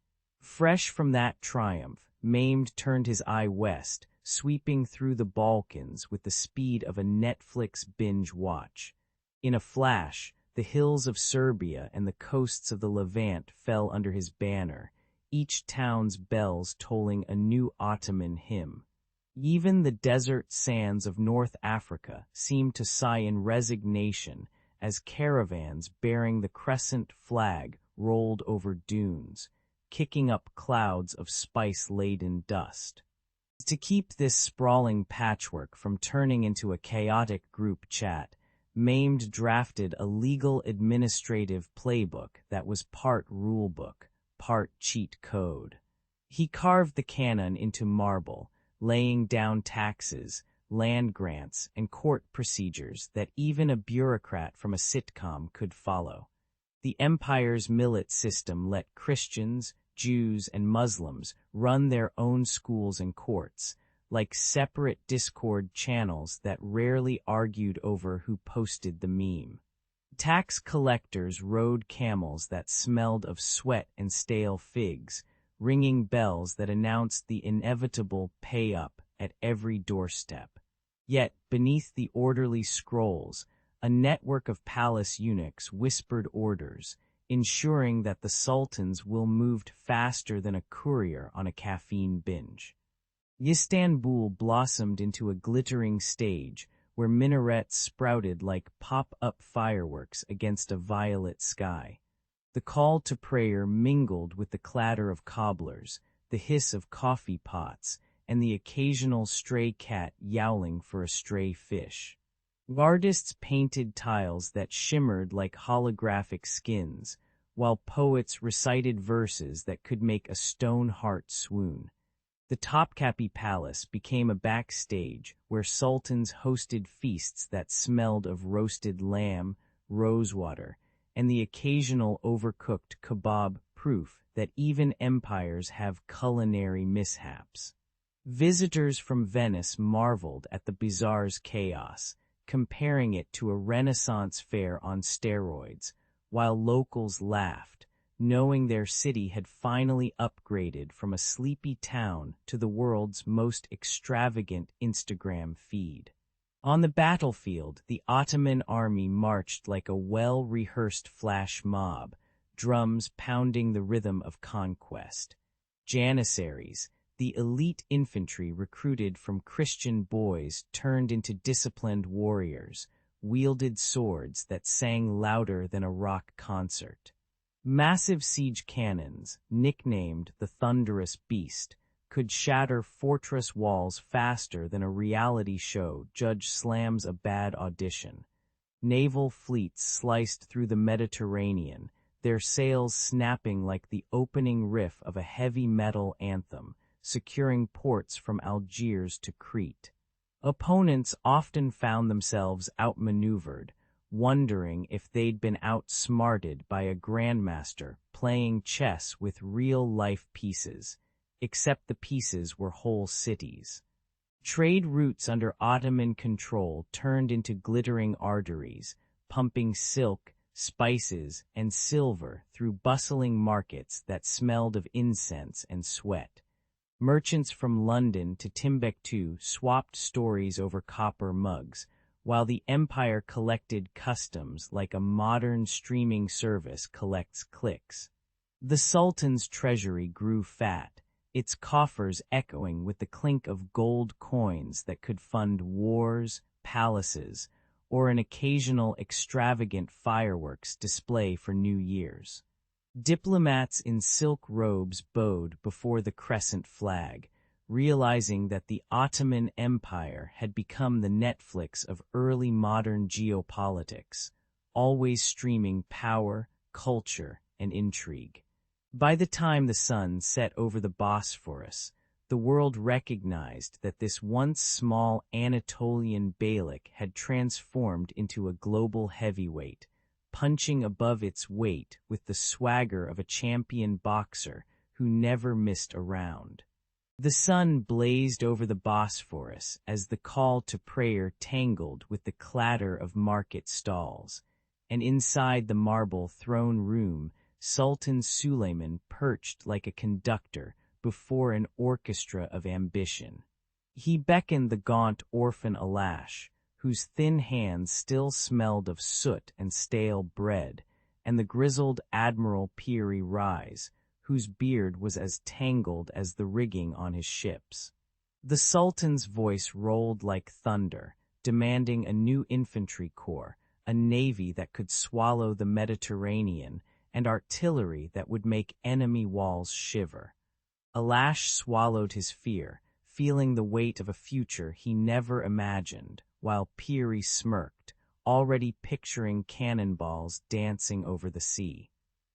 Fresh from that triumph, Maimed turned his eye west, sweeping through the Balkans with the speed of a Netflix binge watch. In a flash, the hills of Serbia and the coasts of the Levant fell under his banner, each town's bells tolling a new Ottoman hymn. Even the desert sands of North Africa seemed to sigh in resignation as caravans bearing the crescent flag rolled over dunes, kicking up clouds of spice-laden dust. To keep this sprawling patchwork from turning into a chaotic group chat, Maimed drafted a legal administrative playbook that was part rulebook, part cheat code. He carved the canon into marble, laying down taxes, land grants, and court procedures that even a bureaucrat from a sitcom could follow. The empire's millet system let Christians, Jews, and Muslims run their own schools and courts, like separate Discord channels that rarely argued over who posted the meme. Tax collectors rode camels that smelled of sweat and stale figs, ringing bells that announced the inevitable pay-up at every doorstep. Yet, beneath the orderly scrolls, a network of palace eunuchs whispered orders, ensuring that the sultan's will moved faster than a courier on a caffeine binge. Istanbul blossomed into a glittering stage where minarets sprouted like pop-up fireworks against a violet sky. The call to prayer mingled with the clatter of cobblers, the hiss of coffee pots, and the occasional stray cat yowling for a stray fish. Artists painted tiles that shimmered like holographic skins, while poets recited verses that could make a stone heart swoon. The Topkapi Palace became a backstage where sultans hosted feasts that smelled of roasted lamb, rosewater, and the occasional overcooked kebab proof that even empires have culinary mishaps. Visitors from Venice marveled at the bazaar's chaos, comparing it to a Renaissance fair on steroids, while locals laughed, knowing their city had finally upgraded from a sleepy town to the world's most extravagant Instagram feed. On the battlefield, the Ottoman army marched like a well-rehearsed flash mob, drums pounding the rhythm of conquest. Janissaries, the elite infantry recruited from Christian boys turned into disciplined warriors, wielded swords that sang louder than a rock concert. Massive siege cannons, nicknamed the Thunderous Beast, could shatter fortress walls faster than a reality show judge slams a bad audition. Naval fleets sliced through the Mediterranean, their sails snapping like the opening riff of a heavy metal anthem, securing ports from Algiers to Crete. Opponents often found themselves outmaneuvered, wondering if they'd been outsmarted by a grandmaster playing chess with real-life pieces, except the pieces were whole cities. Trade routes under Ottoman control turned into glittering arteries, pumping silk, spices, and silver through bustling markets that smelled of incense and sweat. Merchants from London to Timbuktu swapped stories over copper mugs, while the empire collected customs like a modern streaming service collects clicks. The Sultan's treasury grew fat, its coffers echoing with the clink of gold coins that could fund wars, palaces, or an occasional extravagant fireworks display for New Year's. Diplomats in silk robes bowed before the crescent flag, realizing that the Ottoman Empire had become the Netflix of early modern geopolitics, always streaming power, culture, and intrigue. By the time the sun set over the Bosphorus, the world recognized that this once small Anatolian beylik had transformed into a global heavyweight, punching above its weight with the swagger of a champion boxer who never missed a round. The sun blazed over the Bosphorus as the call to prayer tangled with the clatter of market stalls, and inside the marble throne room, Sultan Suleiman perched like a conductor before an orchestra of ambition. He beckoned the gaunt orphan Alash, whose thin hands still smelled of soot and stale bread, and the grizzled Admiral Piri Rise, whose beard was as tangled as the rigging on his ships. The Sultan's voice rolled like thunder, demanding a new infantry corps, a navy that could swallow the Mediterranean, and artillery that would make enemy walls shiver. Alash swallowed his fear, feeling the weight of a future he never imagined, while Piri smirked, already picturing cannonballs dancing over the sea.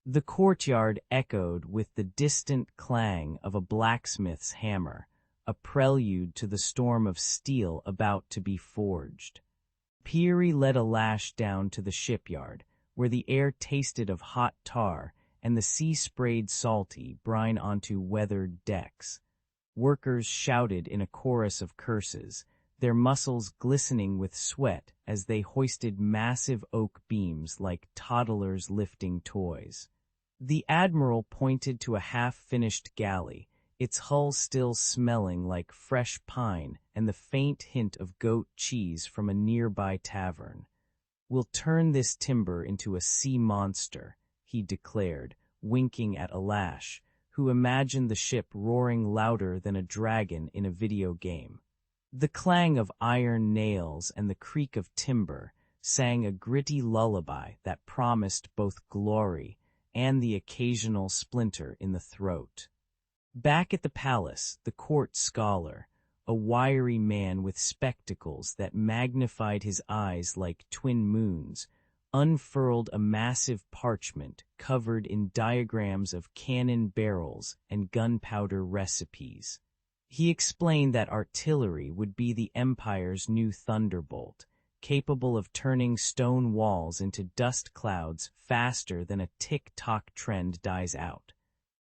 The courtyard echoed with the distant clang of a blacksmith's hammer, a prelude to the storm of steel about to be forged. Piri led Alash down to the shipyard, where the air tasted of hot tar and the sea sprayed salty brine onto weathered decks. Workers shouted in a chorus of curses, their muscles glistening with sweat as they hoisted massive oak beams like toddlers lifting toys. The admiral pointed to a half-finished galley, its hull still smelling like fresh pine and the faint hint of goat cheese from a nearby tavern. "We'll turn this timber into a sea monster," he declared, winking at Alash, who imagined the ship roaring louder than a dragon in a video game. The clang of iron nails and the creak of timber sang a gritty lullaby that promised both glory and the occasional splinter in the throat. Back at the palace, the court scholar, a wiry man with spectacles that magnified his eyes like twin moons, unfurled a massive parchment covered in diagrams of cannon barrels and gunpowder recipes. He explained that artillery would be the empire's new thunderbolt, capable of turning stone walls into dust clouds faster than a TikTok trend dies out.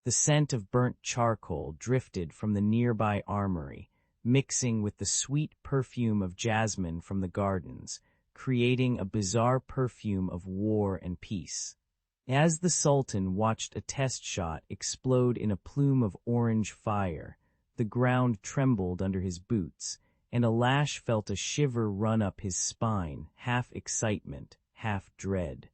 The scent of burnt charcoal drifted from the nearby armory, mixing with the sweet perfume of jasmine from the gardens, creating a bizarre perfume of war and peace. As the Sultan watched a test shot explode in a plume of orange fire, the ground trembled under his boots, and Alash felt a shiver run up his spine, half excitement, half dread.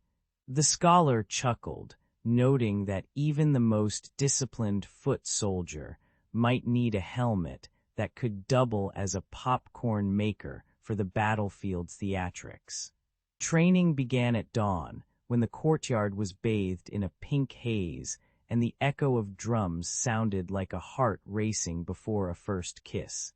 The scholar chuckled, noting that even the most disciplined foot soldier might need a helmet that could double as a popcorn maker for the battlefield's theatrics. Training began at dawn, when the courtyard was bathed in a pink haze and the echo of drums sounded like a heart racing before a first kiss.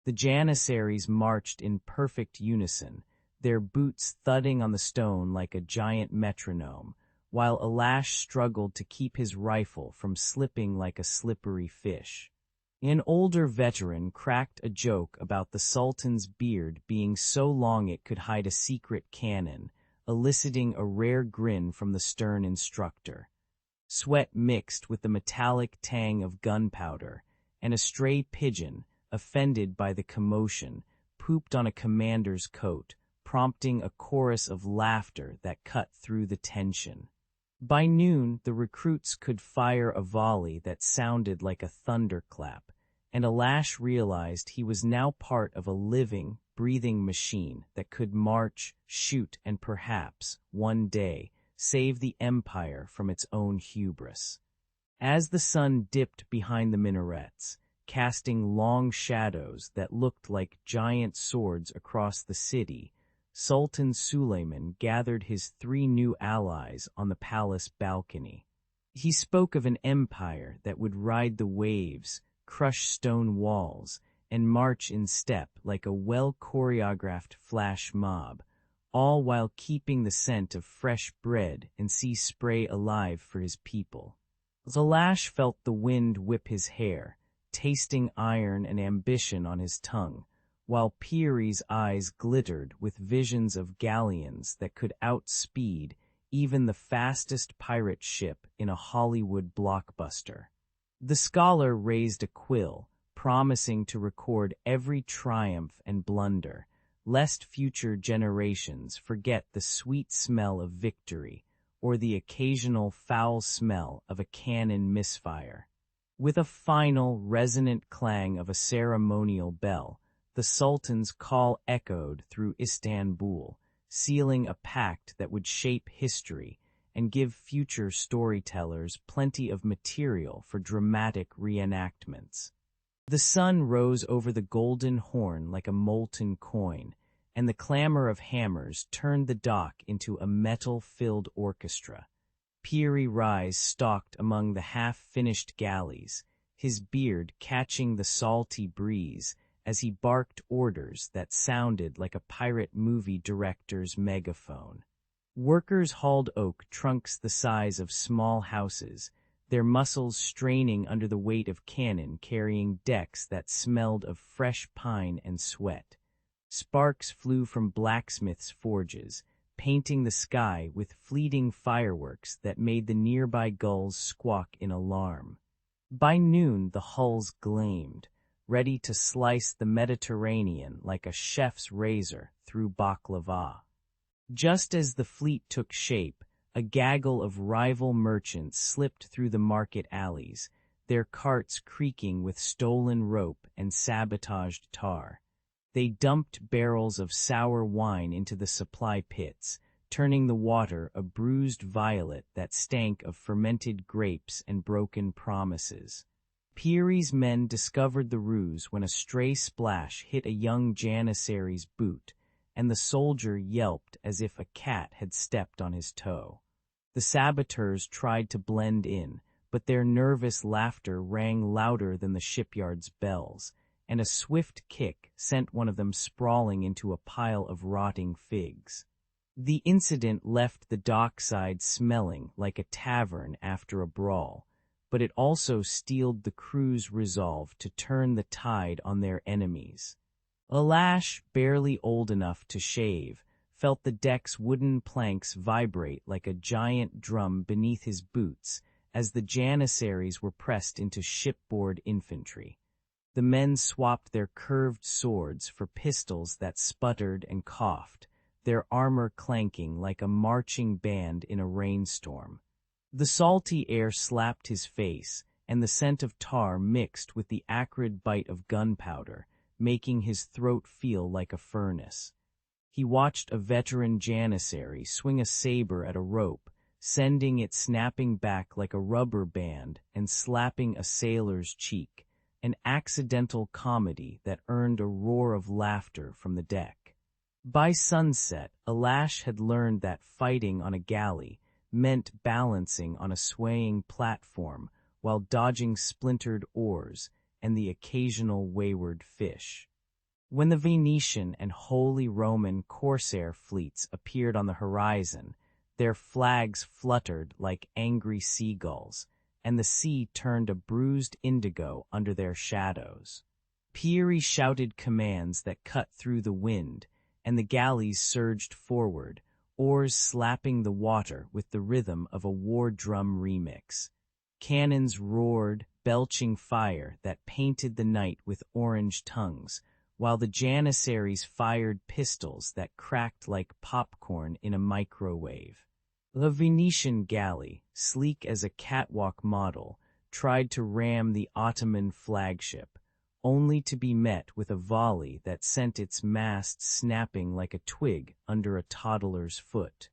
The Janissaries marched in perfect unison, their boots thudding on the stone like a giant metronome, while Alash struggled to keep his rifle from slipping like a slippery fish. An older veteran cracked a joke about the Sultan's beard being so long it could hide a secret cannon, eliciting a rare grin from the stern instructor. Sweat mixed with the metallic tang of gunpowder, and a stray pigeon, offended by the commotion, pooped on a commander's coat, prompting a chorus of laughter that cut through the tension. By noon, the recruits could fire a volley that sounded like a thunderclap, and Alash realized he was now part of a living, breathing machine that could march, shoot, and perhaps, one day, save the empire from its own hubris. As the sun dipped behind the minarets, casting long shadows that looked like giant swords across the city, Sultan Sulayman gathered his 3 new allies on the palace balcony. He spoke of an empire that would ride the waves, crush stone walls, and march in step like a well-choreographed flash mob, all while keeping the scent of fresh bread and sea spray alive for his people. Alash felt the wind whip his hair, tasting iron and ambition on his tongue, while Peary's eyes glittered with visions of galleons that could outspeed even the fastest pirate ship in a Hollywood blockbuster. The scholar raised a quill, promising to record every triumph and blunder, lest future generations forget the sweet smell of victory or the occasional foul smell of a cannon misfire. With a final, resonant clang of a ceremonial bell, the Sultan's call echoed through Istanbul, sealing a pact that would shape history and give future storytellers plenty of material for dramatic reenactments. The sun rose over the golden horn like a molten coin, and the clamor of hammers turned the dock into a metal-filled orchestra. Peary Rise stalked among the half-finished galleys, his beard catching the salty breeze as he barked orders that sounded like a pirate movie director's megaphone. Workers hauled oak trunks the size of small houses, their muscles straining under the weight of cannon carrying decks that smelled of fresh pine and sweat. Sparks flew from blacksmiths' forges, painting the sky with fleeting fireworks that made the nearby gulls squawk in alarm. By noon the hulls gleamed, ready to slice the Mediterranean like a chef's razor through baklava. Just as the fleet took shape, a gaggle of rival merchants slipped through the market alleys, their carts creaking with stolen rope and sabotaged tar. They dumped barrels of sour wine into the supply pits, turning the water a bruised violet that stank of fermented grapes and broken promises. Peary's men discovered the ruse when a stray splash hit a young Janissary's boot, and the soldier yelped as if a cat had stepped on his toe. The saboteurs tried to blend in, but their nervous laughter rang louder than the shipyard's bells, and a swift kick sent one of them sprawling into a pile of rotting figs. The incident left the dockside smelling like a tavern after a brawl, but it also steeled the crew's resolve to turn the tide on their enemies. Alash, barely old enough to shave, felt the deck's wooden planks vibrate like a giant drum beneath his boots as the Janissaries were pressed into shipboard infantry. The men swapped their curved swords for pistols that sputtered and coughed, their armor clanking like a marching band in a rainstorm. The salty air slapped his face, and the scent of tar mixed with the acrid bite of gunpowder, making his throat feel like a furnace. He watched a veteran Janissary swing a saber at a rope, sending it snapping back like a rubber band and slapping a sailor's cheek, an accidental comedy that earned a roar of laughter from the deck. By sunset, Alash had learned that fighting on a galley meant balancing on a swaying platform while dodging splintered oars and the occasional wayward fish. When the Venetian and Holy Roman corsair fleets appeared on the horizon, their flags fluttered like angry seagulls, and the sea turned a bruised indigo under their shadows. Peary shouted commands that cut through the wind, and the galleys surged forward, oars slapping the water with the rhythm of a war drum remix. Cannons roared, belching fire that painted the night with orange tongues, while the Janissaries fired pistols that cracked like popcorn in a microwave. The Venetian galley, sleek as a catwalk model, tried to ram the Ottoman flagship, only to be met with a volley that sent its mast snapping like a twig under a toddler's foot.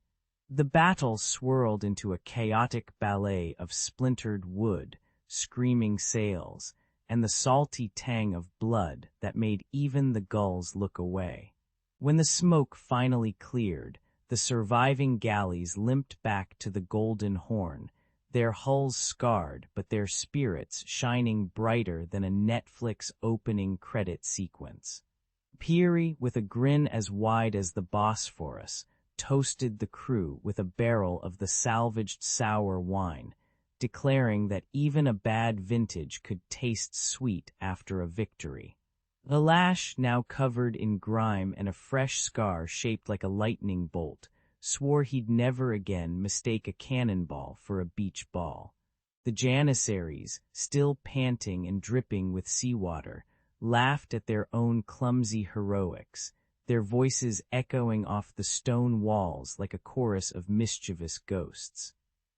The battle swirled into a chaotic ballet of splintered wood, screaming sails, and the salty tang of blood that made even the gulls look away. When the smoke finally cleared, the surviving galleys limped back to the Golden Horn, their hulls scarred but their spirits shining brighter than a Netflix opening credit sequence. Peary, with a grin as wide as the Bosphorus, toasted the crew with a barrel of the salvaged sour wine, declaring that even a bad vintage could taste sweet after a victory. The lash, now covered in grime and a fresh scar shaped like a lightning bolt, swore he'd never again mistake a cannonball for a beach ball. The Janissaries, still panting and dripping with seawater, laughed at their own clumsy heroics, their voices echoing off the stone walls like a chorus of mischievous ghosts.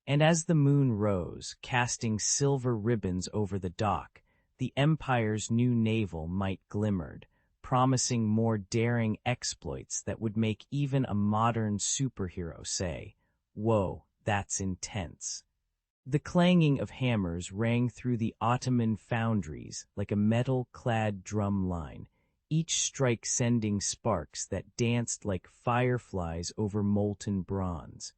And as the moon rose, casting silver ribbons over the dock, the Empire's new naval might glimmered, promising more daring exploits that would make even a modern superhero say, "Whoa, that's intense." The clanging of hammers rang through the Ottoman foundries like a metal-clad drum line, each strike sending sparks that danced like fireflies over molten bronze.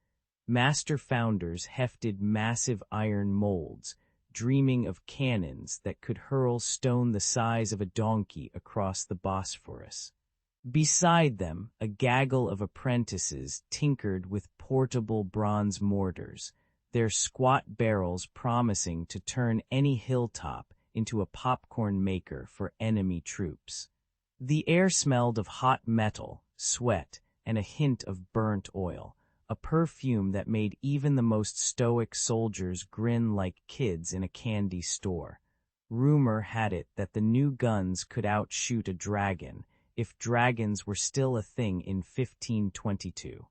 Master founders hefted massive iron molds, dreaming of cannons that could hurl stone the size of a donkey across the Bosphorus. Beside them, a gaggle of apprentices tinkered with portable bronze mortars, their squat barrels promising to turn any hilltop into a popcorn maker for enemy troops. The air smelled of hot metal, sweat, and a hint of burnt oil, a perfume that made even the most stoic soldiers grin like kids in a candy store. Rumor had it that the new guns could outshoot a dragon, if dragons were still a thing in 1522.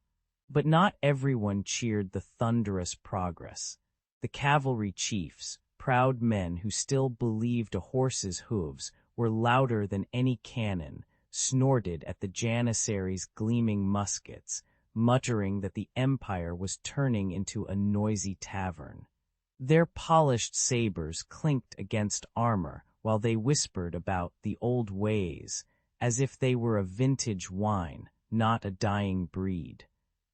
But not everyone cheered the thunderous progress. The cavalry chiefs, proud men who still believed a horse's hooves were louder than any cannon, snorted at the Janissaries' gleaming muskets, muttering that the Empire was turning into a noisy tavern. Their polished sabers clinked against armor while they whispered about the old ways, as if they were a vintage wine, not a dying breed.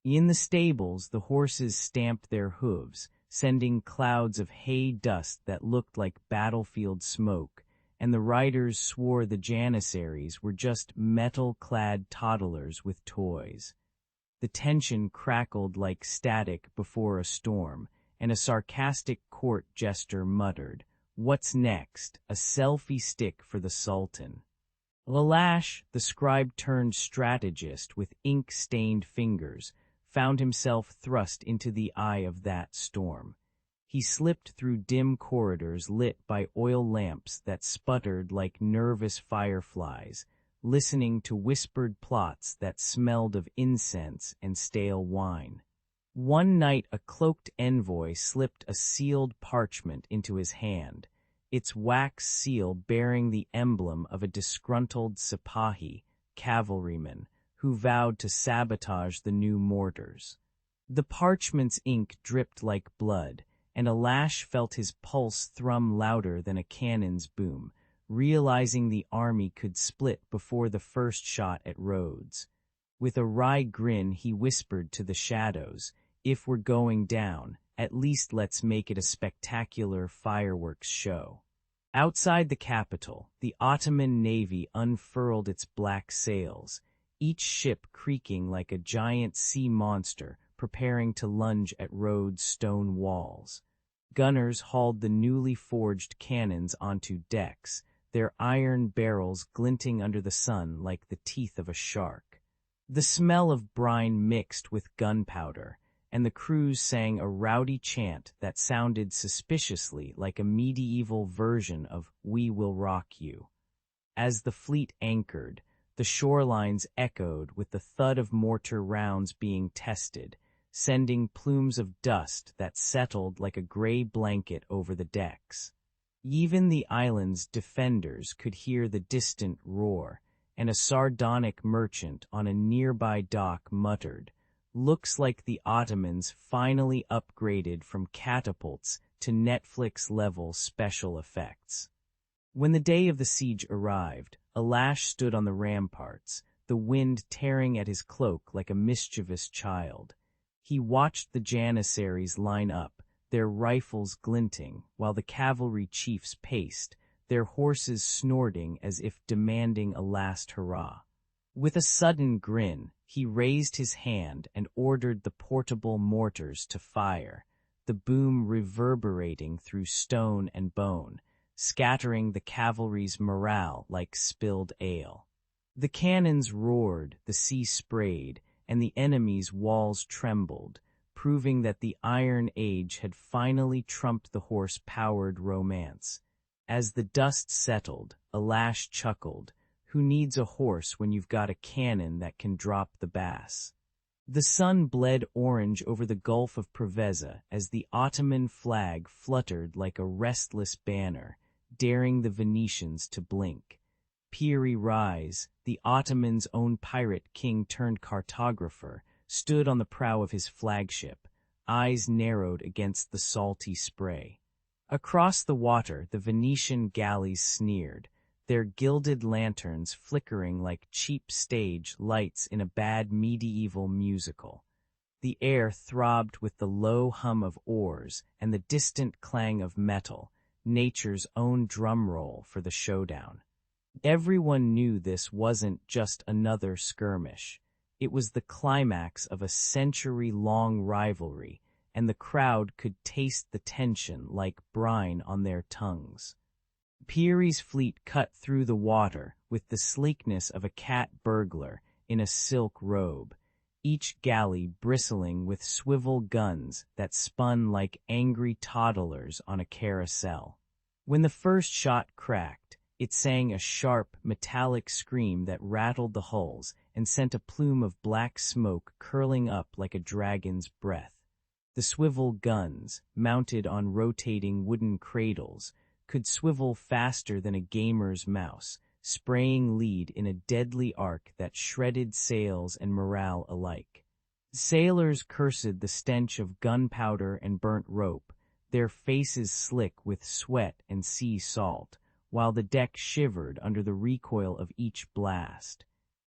In the stables, the horses stamped their hooves, sending clouds of hay dust that looked like battlefield smoke, and the riders swore the Janissaries were just metal-clad toddlers with toys. The tension crackled like static before a storm, and a sarcastic court jester muttered, "What's next? A selfie stick for the Sultan." Lalash, the scribe-turned-strategist with ink-stained fingers, found himself thrust into the eye of that storm. He slipped through dim corridors lit by oil lamps that sputtered like nervous fireflies, listening to whispered plots that smelled of incense and stale wine. One night a cloaked envoy slipped a sealed parchment into his hand, its wax seal bearing the emblem of a disgruntled Sipahi, cavalryman, who vowed to sabotage the new mortars. The parchment's ink dripped like blood, and Alash felt his pulse thrum louder than a cannon's boom, realizing the army could split before the first shot at Rhodes. With a wry grin he whispered to the shadows, "If we're going down, at least let's make it a spectacular fireworks show." Outside the capital, the Ottoman navy unfurled its black sails, each ship creaking like a giant sea monster preparing to lunge at Rhodes' stone walls. Gunners hauled the newly forged cannons onto decks, their iron barrels glinting under the sun like the teeth of a shark. The smell of brine mixed with gunpowder, and the crews sang a rowdy chant that sounded suspiciously like a medieval version of "We Will Rock You." As the fleet anchored, the shorelines echoed with the thud of mortar rounds being tested, sending plumes of dust that settled like a gray blanket over the decks. Even the island's defenders could hear the distant roar, and a sardonic merchant on a nearby dock muttered, "Looks like the Ottomans finally upgraded from catapults to Netflix-level special effects." When the day of the siege arrived, Alash stood on the ramparts, the wind tearing at his cloak like a mischievous child. He watched the Janissaries line up, their rifles glinting, while the cavalry chiefs paced, their horses snorting as if demanding a last hurrah. With a sudden grin, he raised his hand and ordered the portable mortars to fire, the boom reverberating through stone and bone, scattering the cavalry's morale like spilled ale. The cannons roared, the sea sprayed, and the enemy's walls trembled, proving that the Iron Age had finally trumped the horse-powered romance. As the dust settled, Alash chuckled, "Who needs a horse when you've got a cannon that can drop the bass?" The sun bled orange over the Gulf of Preveza as the Ottoman flag fluttered like a restless banner, daring the Venetians to blink. Piri Reis, the Ottomans' own pirate king-turned-cartographer, stood on the prow of his flagship, eyes narrowed against the salty spray. Across the water, the Venetian galleys sneered, their gilded lanterns flickering like cheap stage lights in a bad medieval musical. The air throbbed with the low hum of oars and the distant clang of metal, nature's own drumroll for the showdown. Everyone knew this wasn't just another skirmish. It was the climax of a century-long rivalry, and the crowd could taste the tension like brine on their tongues. Piri's fleet cut through the water with the sleekness of a cat burglar in a silk robe, each galley bristling with swivel guns that spun like angry toddlers on a carousel. When the first shot cracked, it sang a sharp, metallic scream that rattled the hulls and sent a plume of black smoke curling up like a dragon's breath. The swivel guns, mounted on rotating wooden cradles, could swivel faster than a gamer's mouse, spraying lead in a deadly arc that shredded sails and morale alike. Sailors cursed the stench of gunpowder and burnt rope, their faces slick with sweat and sea salt, while the deck shivered under the recoil of each blast.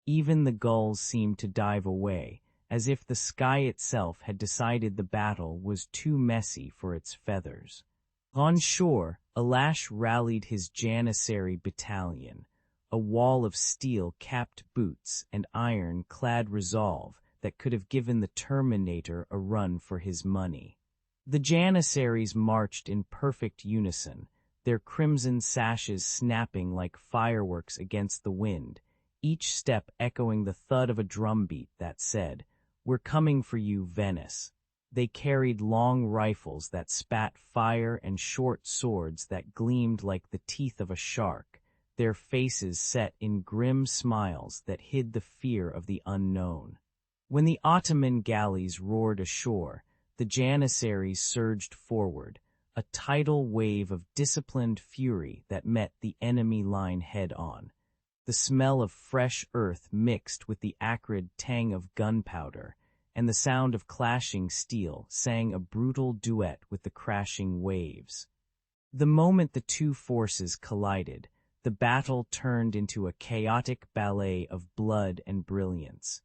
Even the gulls seemed to dive away, as if the sky itself had decided the battle was too messy for its feathers. On shore, Alash rallied his Janissary battalion, a wall of steel-capped boots and iron-clad resolve that could have given the Terminator a run for his money. The Janissaries marched in perfect unison, their crimson sashes snapping like fireworks against the wind, each step echoing the thud of a drumbeat that said, "We're coming for you, Venice." They carried long rifles that spat fire and short swords that gleamed like the teeth of a shark, their faces set in grim smiles that hid the fear of the unknown. When the Ottoman galleys roared ashore, the Janissaries surged forward, a tidal wave of disciplined fury that met the enemy line head-on. The smell of fresh earth mixed with the acrid tang of gunpowder, and the sound of clashing steel sang a brutal duet with the crashing waves. The moment the two forces collided, the battle turned into a chaotic ballet of blood and brilliance.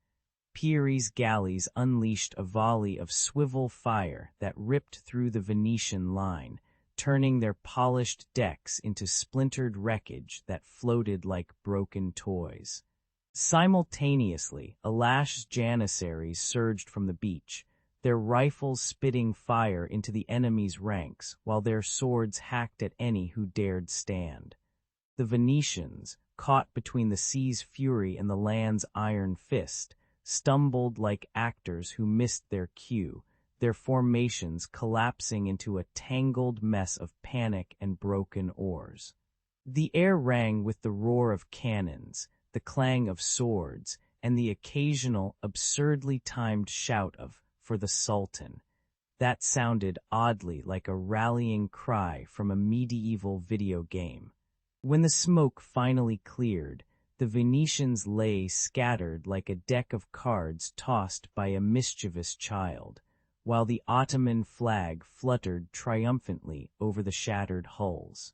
Pieri's galleys unleashed a volley of swivel fire that ripped through the Venetian line, turning their polished decks into splintered wreckage that floated like broken toys. Simultaneously, Alash's Janissaries surged from the beach, their rifles spitting fire into the enemy's ranks while their swords hacked at any who dared stand. The Venetians, caught between the sea's fury and the land's iron fist, stumbled like actors who missed their cue, their formations collapsing into a tangled mess of panic and broken oars. The air rang with the roar of cannons, the clang of swords, and the occasional, absurdly timed shout of, "For the Sultan." That sounded oddly like a rallying cry from a medieval video game. When the smoke finally cleared, the Venetians lay scattered like a deck of cards tossed by a mischievous child, while the Ottoman flag fluttered triumphantly over the shattered hulls.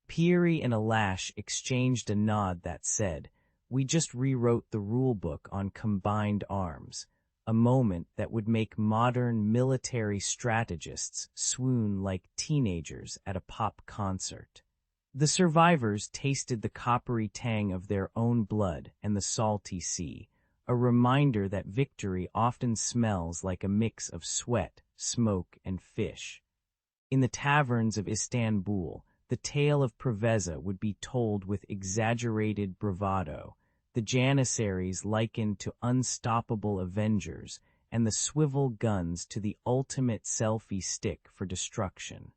Pieri and Alash exchanged a nod that said, "We just rewrote the rulebook on combined arms," a moment that would make modern military strategists swoon like teenagers at a pop concert. The survivors tasted the coppery tang of their own blood and the salty sea, a reminder that victory often smells like a mix of sweat, smoke, and fish. In the taverns of Istanbul, the tale of Preveza would be told with exaggerated bravado, the Janissaries likened to unstoppable avengers, and the swivel guns to the ultimate selfie stick for destruction.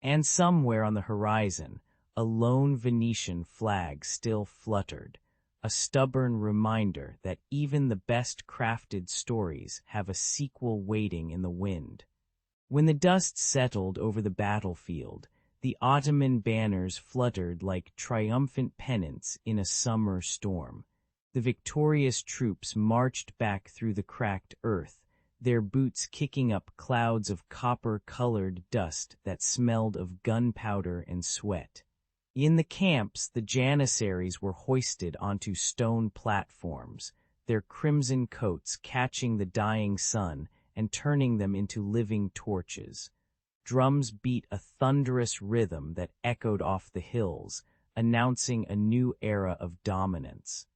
And somewhere on the horizon, a lone Venetian flag still fluttered, a stubborn reminder that even the best crafted stories have a sequel waiting in the wind. When the dust settled over the battlefield, the Ottoman banners fluttered like triumphant pennants in a summer storm. The victorious troops marched back through the cracked earth, their boots kicking up clouds of copper-colored dust that smelled of gunpowder and sweat. In the camps, the Janissaries were hoisted onto stone platforms, their crimson coats catching the dying sun and turning them into living torches. Drums beat a thunderous rhythm that echoed off the hills, announcing a new era of dominance.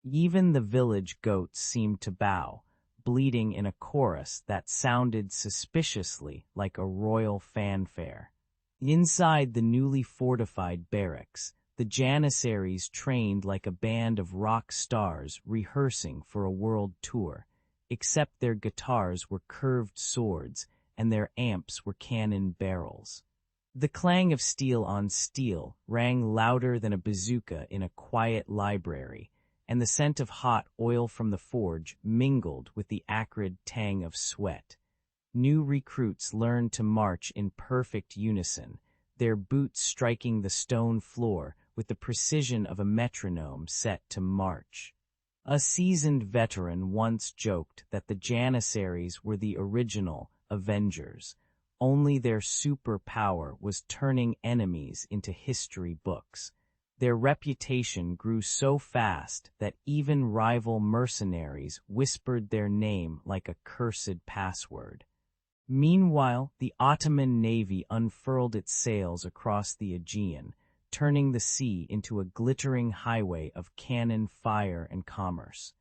Even the village goats seemed to bow, bleating in a chorus that sounded suspiciously like a royal fanfare. Inside the newly fortified barracks, the Janissaries trained like a band of rock stars rehearsing for a world tour, except their guitars were curved swords and their amps were cannon barrels. The clang of steel on steel rang louder than a bazooka in a quiet library, and the scent of hot oil from the forge mingled with the acrid tang of sweat. New recruits learned to march in perfect unison, their boots striking the stone floor with the precision of a metronome set to march. A seasoned veteran once joked that the Janissaries were the original Avengers, only their superpower was turning enemies into history books. Their reputation grew so fast that even rival mercenaries whispered their name like a cursed password. Meanwhile, the Ottoman navy unfurled its sails across the Aegean, turning the sea into a glittering highway of cannon fire and commerce.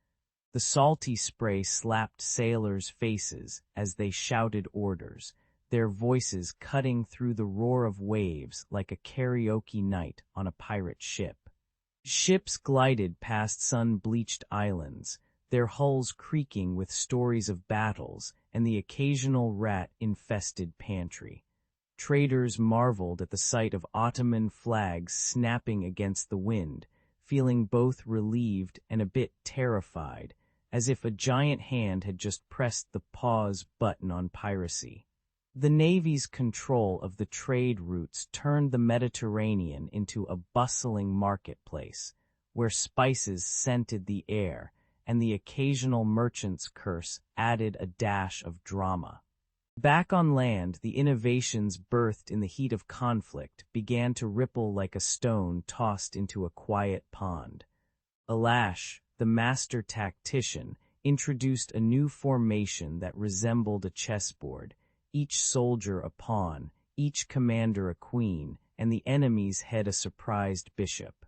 The salty spray slapped sailors' faces as they shouted orders, their voices cutting through the roar of waves like a karaoke night on a pirate ship. Ships glided past sun-bleached islands, their hulls creaking with stories of battles and the occasional rat-infested pantry. Traders marveled at the sight of Ottoman flags snapping against the wind, feeling both relieved and a bit terrified, as if a giant hand had just pressed the pause button on piracy. The Navy's control of the trade routes turned the Mediterranean into a bustling marketplace, where spices scented the air, and the occasional merchant's curse added a dash of drama. Back on land, the innovations birthed in the heat of conflict began to ripple like a stone tossed into a quiet pond. Alash, the master tactician, introduced a new formation that resembled a chessboard, each soldier a pawn, each commander a queen, and the enemy's head a surprised bishop.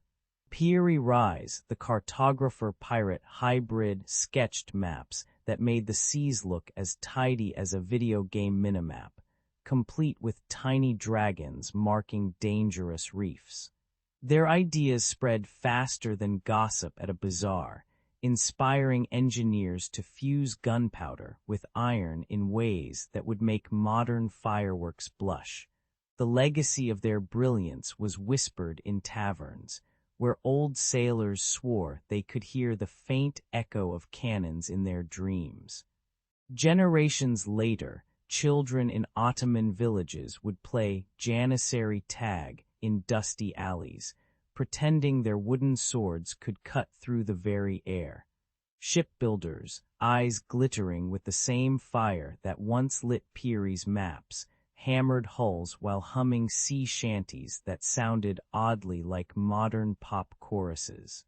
Piri Rise, the cartographer-pirate hybrid, sketched maps that made the seas look as tidy as a video game minimap, complete with tiny dragons marking dangerous reefs. Their ideas spread faster than gossip at a bazaar, inspiring engineers to fuse gunpowder with iron in ways that would make modern fireworks blush. The legacy of their brilliance was whispered in taverns, where old sailors swore they could hear the faint echo of cannons in their dreams. Generations later, children in Ottoman villages would play Janissary tag in dusty alleys, pretending their wooden swords could cut through the very air. Shipbuilders, eyes glittering with the same fire that once lit Piri's maps, hammered hulls while humming sea shanties that sounded oddly like modern pop choruses.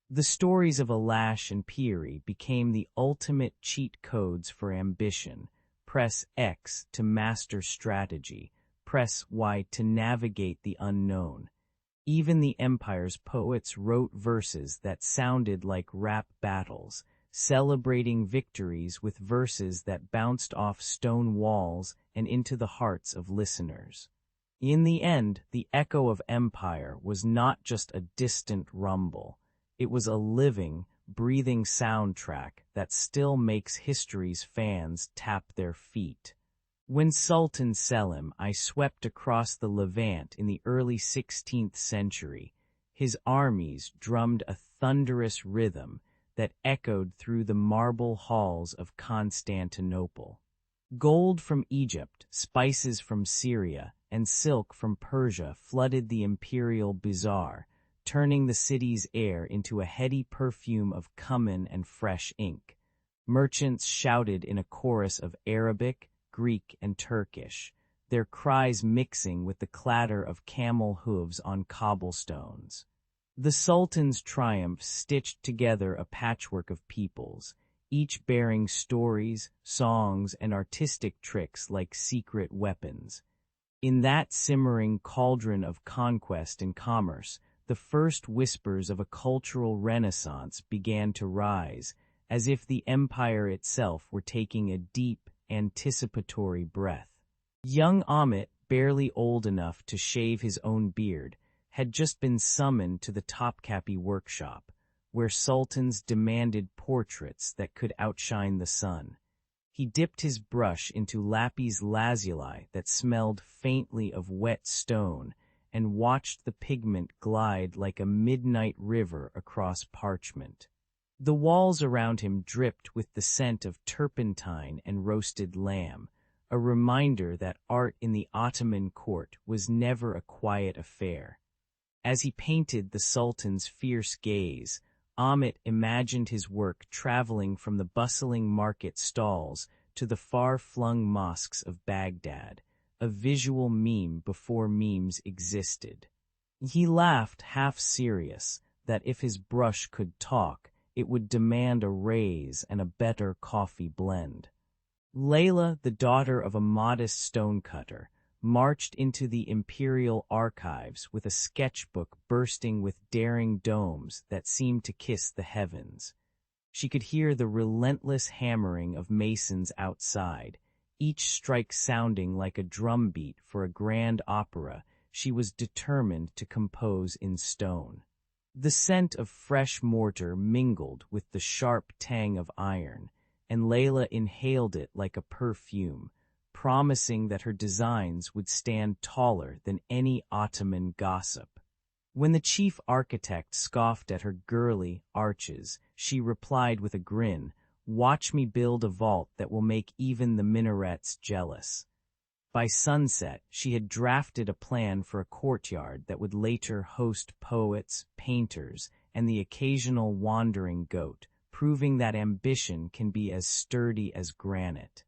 The stories of Alash and Piri became the ultimate cheat codes for ambition. Press X to master strategy, press Y to navigate the unknown. Even the empire's poets wrote verses that sounded like rap battles, celebrating victories with verses that bounced off stone walls and into the hearts of listeners. In the end, the echo of empire was not just a distant rumble. It was a living, breathing soundtrack that still makes history's fans tap their feet. When Sultan Selim I swept across the Levant in the early 16th century, his armies drummed a thunderous rhythm that echoed through the marble halls of Constantinople. Gold from Egypt, spices from Syria, and silk from Persia flooded the imperial bazaar, turning the city's air into a heady perfume of cumin and fresh ink. Merchants shouted in a chorus of Arabic, Greek, and Turkish, their cries mixing with the clatter of camel hooves on cobblestones. The Sultan's triumph stitched together a patchwork of peoples, each bearing stories, songs, and artistic tricks like secret weapons. In that simmering cauldron of conquest and commerce, the first whispers of a cultural renaissance began to rise, as if the empire itself were taking a deep, anticipatory breath. Young Amit, barely old enough to shave his own beard, had just been summoned to the Topkapi workshop, where sultans demanded portraits that could outshine the sun. He dipped his brush into lapis lazuli that smelled faintly of wet stone and watched the pigment glide like a midnight river across parchment. The walls around him dripped with the scent of turpentine and roasted lamb, a reminder that art in the Ottoman court was never a quiet affair. As he painted the Sultan's fierce gaze, Amit imagined his work traveling from the bustling market stalls to the far-flung mosques of Baghdad, a visual meme before memes existed. He laughed, half serious, that if his brush could talk, it would demand a raise and a better coffee blend. Layla, the daughter of a modest stonecutter, marched into the imperial archives with a sketchbook bursting with daring domes that seemed to kiss the heavens. She could hear the relentless hammering of masons outside, each strike sounding like a drumbeat for a grand opera she was determined to compose in stone. The scent of fresh mortar mingled with the sharp tang of iron, and Layla inhaled it like a perfume, promising that her designs would stand taller than any Ottoman gossip. When the chief architect scoffed at her girly arches, she replied with a grin, "Watch me build a vault that will make even the minarets jealous." By sunset, she had drafted a plan for a courtyard that would later host poets, painters, and the occasional wandering goat, proving that ambition can be as sturdy as granite.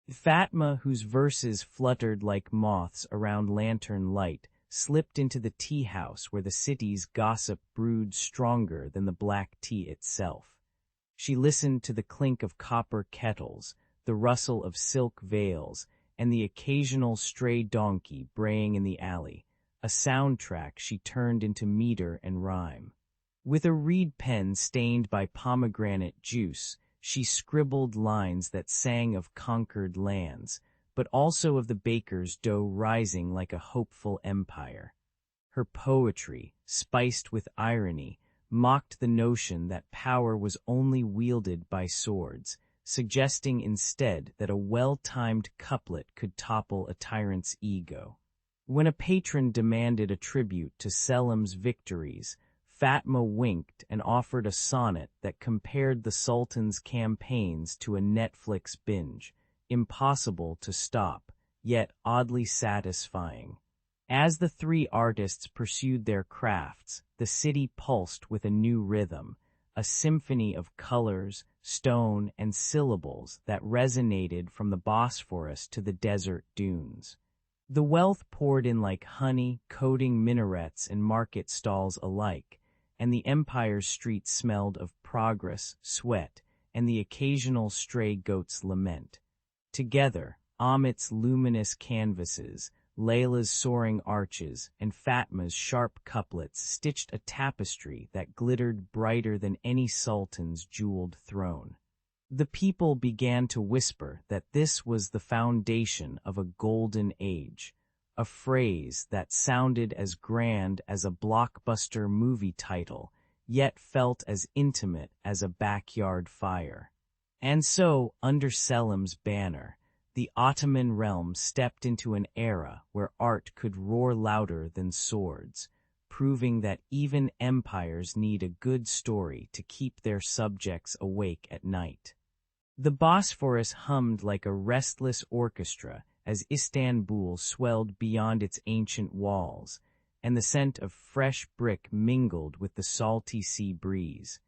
Fatma, whose verses fluttered like moths around lantern light, slipped into the tea-house where the city's gossip brewed stronger than the black tea itself. She listened to the clink of copper kettles, the rustle of silk veils, and the occasional stray donkey braying in the alley, a soundtrack she turned into meter and rhyme. With a reed pen stained by pomegranate juice, she scribbled lines that sang of conquered lands, but also of the baker's dough rising like a hopeful empire. Her poetry, spiced with irony, mocked the notion that power was only wielded by swords, suggesting instead that a well-timed couplet could topple a tyrant's ego. When a patron demanded a tribute to Selim's victories, Fatma winked and offered a sonnet that compared the Sultan's campaigns to a Netflix binge, impossible to stop, yet oddly satisfying. As the three artists pursued their crafts, the city pulsed with a new rhythm, a symphony of colors, stone, and syllables that resonated from the Bosphorus to the desert dunes. The wealth poured in like honey, coating minarets and market stalls alike, and the empire's streets smelled of progress, sweat, and the occasional stray goat's lament. Together, Amit's luminous canvases, Layla's soaring arches, and Fatma's sharp couplets stitched a tapestry that glittered brighter than any sultan's jeweled throne. The people began to whisper that this was the foundation of a golden age, a phrase that sounded as grand as a blockbuster movie title, yet felt as intimate as a backyard fire. And so, under Selim's banner, the Ottoman realm stepped into an era where art could roar louder than swords, proving that even empires need a good story to keep their subjects awake at night. The Bosphorus hummed like a restless orchestra as Istanbul swelled beyond its ancient walls, and the scent of fresh brick mingled with the salty sea breeze.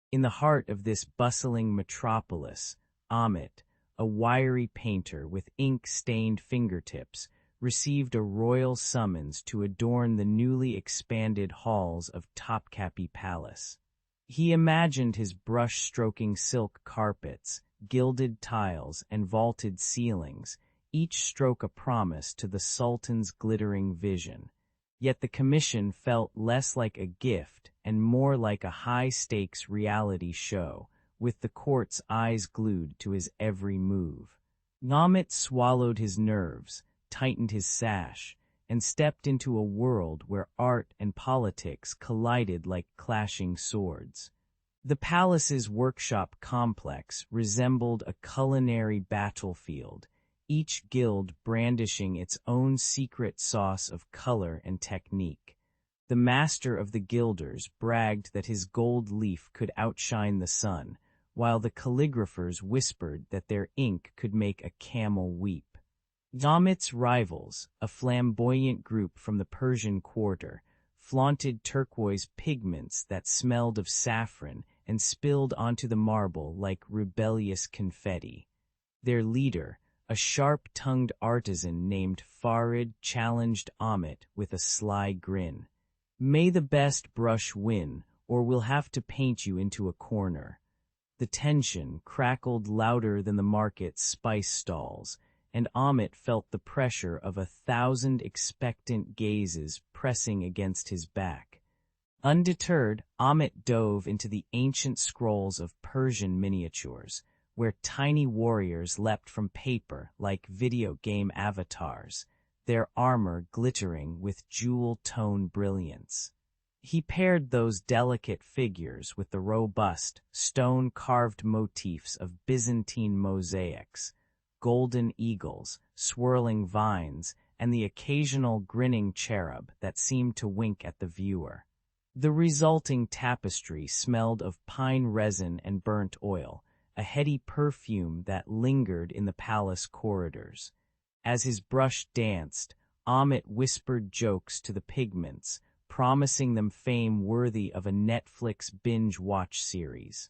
In the heart of this bustling metropolis, Amit, a wiry painter with ink-stained fingertips, received a royal summons to adorn the newly expanded halls of Topkapi Palace. He imagined his brush-stroking silk carpets, gilded tiles, and vaulted ceilings, each stroke a promise to the Sultan's glittering vision. Yet the commission felt less like a gift and more like a high-stakes reality show, with the court's eyes glued to his every move. Amit swallowed his nerves, tightened his sash, and stepped into a world where art and politics collided like clashing swords. The palace's workshop complex resembled a culinary battlefield, each guild brandishing its own secret sauce of color and technique. The master of the guilders bragged that his gold leaf could outshine the sun, while the calligraphers whispered that their ink could make a camel weep. Amit's rivals, a flamboyant group from the Persian quarter, flaunted turquoise pigments that smelled of saffron and spilled onto the marble like rebellious confetti. Their leader, a sharp-tongued artisan named Farid, challenged Amit with a sly grin. "May the best brush win, or we'll have to paint you into a corner." The tension crackled louder than the market's spice stalls, and Amit felt the pressure of 1,000 expectant gazes pressing against his back. Undeterred, Amit dove into the ancient scrolls of Persian miniatures, where tiny warriors leapt from paper like video game avatars, their armor glittering with jewel-tone brilliance. He paired those delicate figures with the robust, stone-carved motifs of Byzantine mosaics, golden eagles, swirling vines, and the occasional grinning cherub that seemed to wink at the viewer. The resulting tapestry smelled of pine resin and burnt oil, a heady perfume that lingered in the palace corridors. As his brush danced, Amit whispered jokes to the pigments, promising them fame worthy of a Netflix binge-watch series.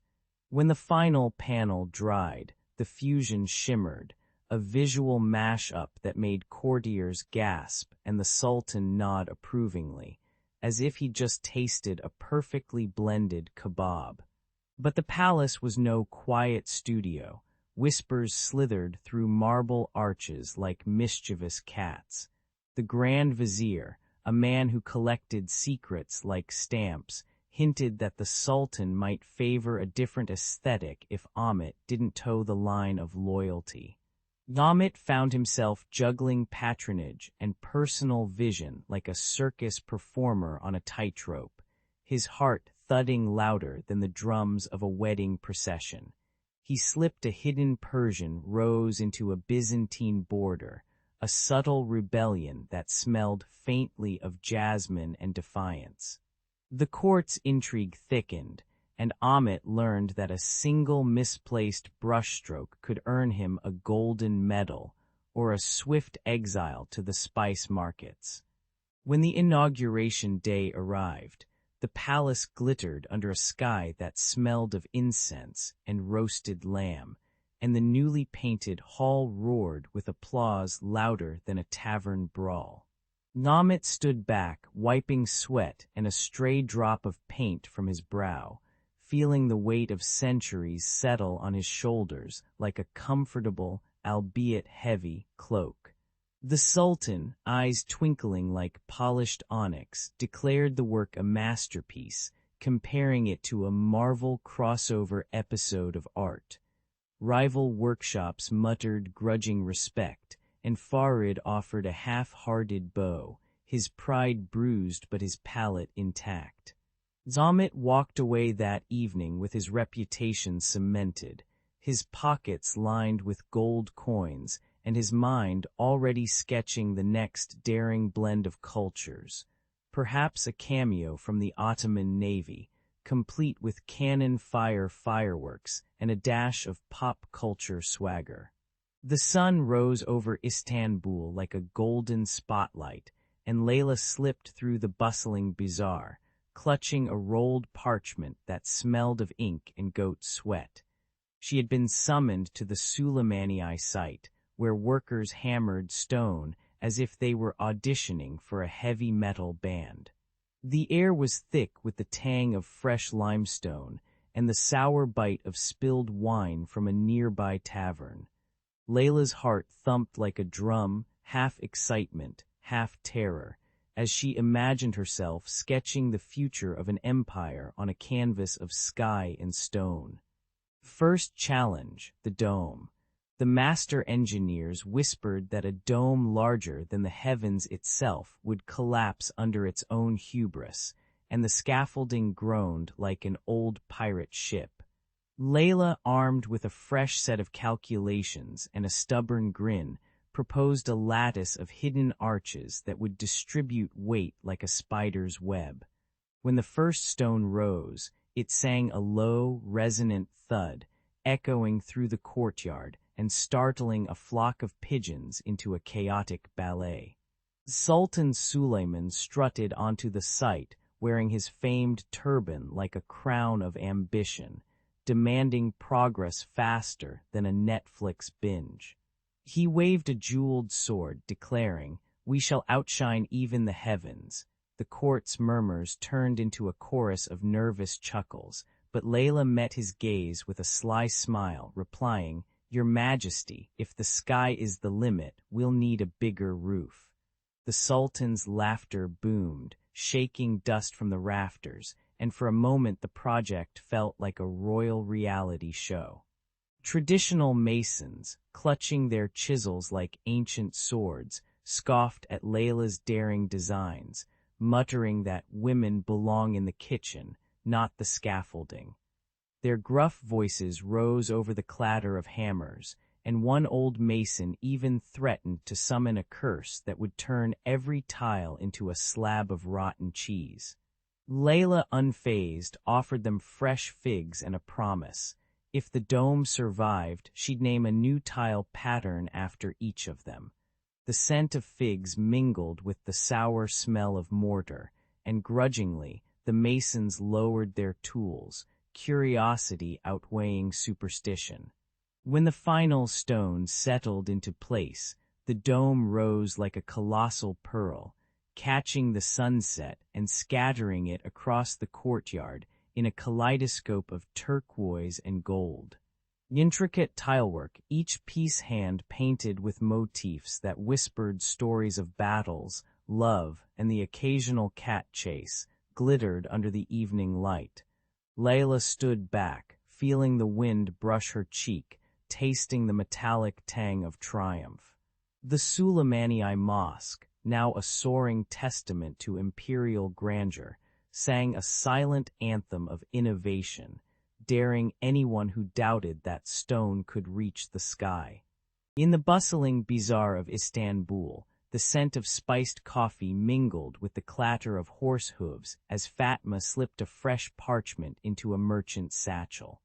When the final panel dried, the fusion shimmered, a visual mash-up that made courtiers gasp and the Sultan nod approvingly, as if he'd just tasted a perfectly blended kebab. But the palace was no quiet studio. Whispers slithered through marble arches like mischievous cats. The Grand Vizier, a man who collected secrets like stamps, hinted that the Sultan might favor a different aesthetic if Amit didn't toe the line of loyalty. Amit found himself juggling patronage and personal vision like a circus performer on a tightrope, his heart thudding louder than the drums of a wedding procession. He slipped a hidden Persian rose into a Byzantine border, a subtle rebellion that smelled faintly of jasmine and defiance. The court's intrigue thickened, and Amit learned that a single misplaced brushstroke could earn him a golden medal or a swift exile to the spice markets. When the inauguration day arrived, the palace glittered under a sky that smelled of incense and roasted lamb, and the newly painted hall roared with applause louder than a tavern brawl. Amit stood back, wiping sweat and a stray drop of paint from his brow, feeling the weight of centuries settle on his shoulders like a comfortable, albeit heavy, cloak. The Sultan, eyes twinkling like polished onyx, declared the work a masterpiece, comparing it to a Marvel crossover episode of art. Rival workshops muttered grudging respect, and Farid offered a half-hearted bow, his pride bruised but his palate intact. Amit walked away that evening with his reputation cemented, his pockets lined with gold coins, and his mind already sketching the next daring blend of cultures, perhaps a cameo from the Ottoman Navy, complete with cannon fire fireworks and a dash of pop culture swagger. The sun rose over Istanbul like a golden spotlight, and Layla slipped through the bustling bazaar, clutching a rolled parchment that smelled of ink and goat sweat. She had been summoned to the Suleimani site, where workers hammered stone as if they were auditioning for a heavy metal band. The air was thick with the tang of fresh limestone and the sour bite of spilled wine from a nearby tavern. Layla's heart thumped like a drum, half excitement, half terror, as she imagined herself sketching the future of an empire on a canvas of sky and stone. First challenge, the dome. The master engineers whispered that a dome larger than the heavens itself would collapse under its own hubris, and the scaffolding groaned like an old pirate ship. Layla, armed with a fresh set of calculations and a stubborn grin, proposed a lattice of hidden arches that would distribute weight like a spider's web. When the first stone rose, it sang a low, resonant thud, echoing through the courtyard and startling a flock of pigeons into a chaotic ballet. Sultan Suleiman strutted onto the site, wearing his famed turban like a crown of ambition, demanding progress faster than a Netflix binge. He waved a jeweled sword, declaring, "We shall outshine even the heavens." The court's murmurs turned into a chorus of nervous chuckles, but Layla met his gaze with a sly smile, replying, "Your Majesty, if the sky is the limit, we'll need a bigger roof." The Sultan's laughter boomed, shaking dust from the rafters, and for a moment the project felt like a royal reality show. Traditional masons, clutching their chisels like ancient swords, scoffed at Layla's daring designs, muttering that women belong in the kitchen, not the scaffolding. Their gruff voices rose over the clatter of hammers, and one old mason even threatened to summon a curse that would turn every tile into a slab of rotten cheese. Layla, unfazed, offered them fresh figs and a promise. If the dome survived, she'd name a new tile pattern after each of them. The scent of figs mingled with the sour smell of mortar, and grudgingly, the masons lowered their tools, curiosity outweighing superstition. When the final stone settled into place, the dome rose like a colossal pearl, catching the sunset and scattering it across the courtyard in a kaleidoscope of turquoise and gold. Intricate tilework, each piece hand-painted with motifs that whispered stories of battles, love, and the occasional cat chase, glittered under the evening light. Layla stood back, feeling the wind brush her cheek, tasting the metallic tang of triumph. The Suleimani Mosque, now a soaring testament to imperial grandeur, sang a silent anthem of innovation, daring anyone who doubted that stone could reach the sky. In the bustling bazaar of Istanbul, the scent of spiced coffee mingled with the clatter of horse hooves as Fatma slipped a fresh parchment into a merchant's satchel.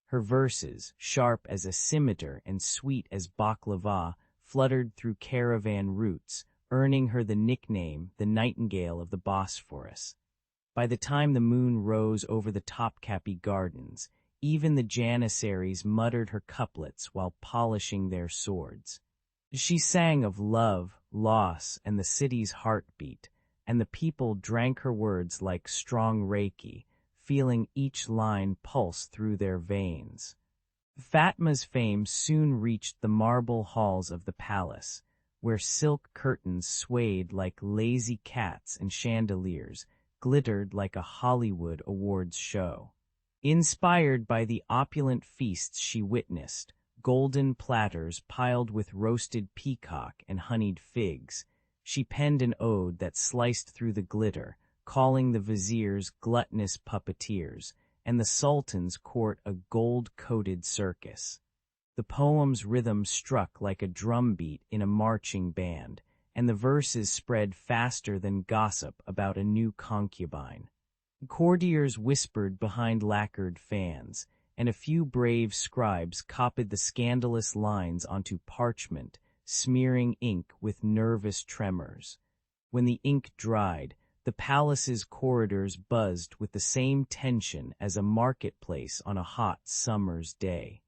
Her verses, sharp as a scimitar and sweet as baklava, fluttered through caravan routes, earning her the nickname the Nightingale of the Bosphorus. By the time the moon rose over the Topkapi Gardens, even the Janissaries muttered her couplets while polishing their swords. She sang of love, loss, and the city's heartbeat, and the people drank her words like strong reiki, feeling each line pulse through their veins. Fatma's fame soon reached the marble halls of the palace, where silk curtains swayed like lazy cats and chandeliers glittered like a Hollywood awards show. Inspired by the opulent feasts she witnessed, golden platters piled with roasted peacock and honeyed figs, she penned an ode that sliced through the glitter, calling the viziers gluttonous puppeteers, and the sultan's court a gold-coated circus. The poem's rhythm struck like a drumbeat in a marching band, and the verses spread faster than gossip about a new concubine. Courtiers whispered behind lacquered fans, and a few brave scribes copied the scandalous lines onto parchment, smearing ink with nervous tremors. When the ink dried, the palace's corridors buzzed with the same tension as a marketplace on a hot summer's day.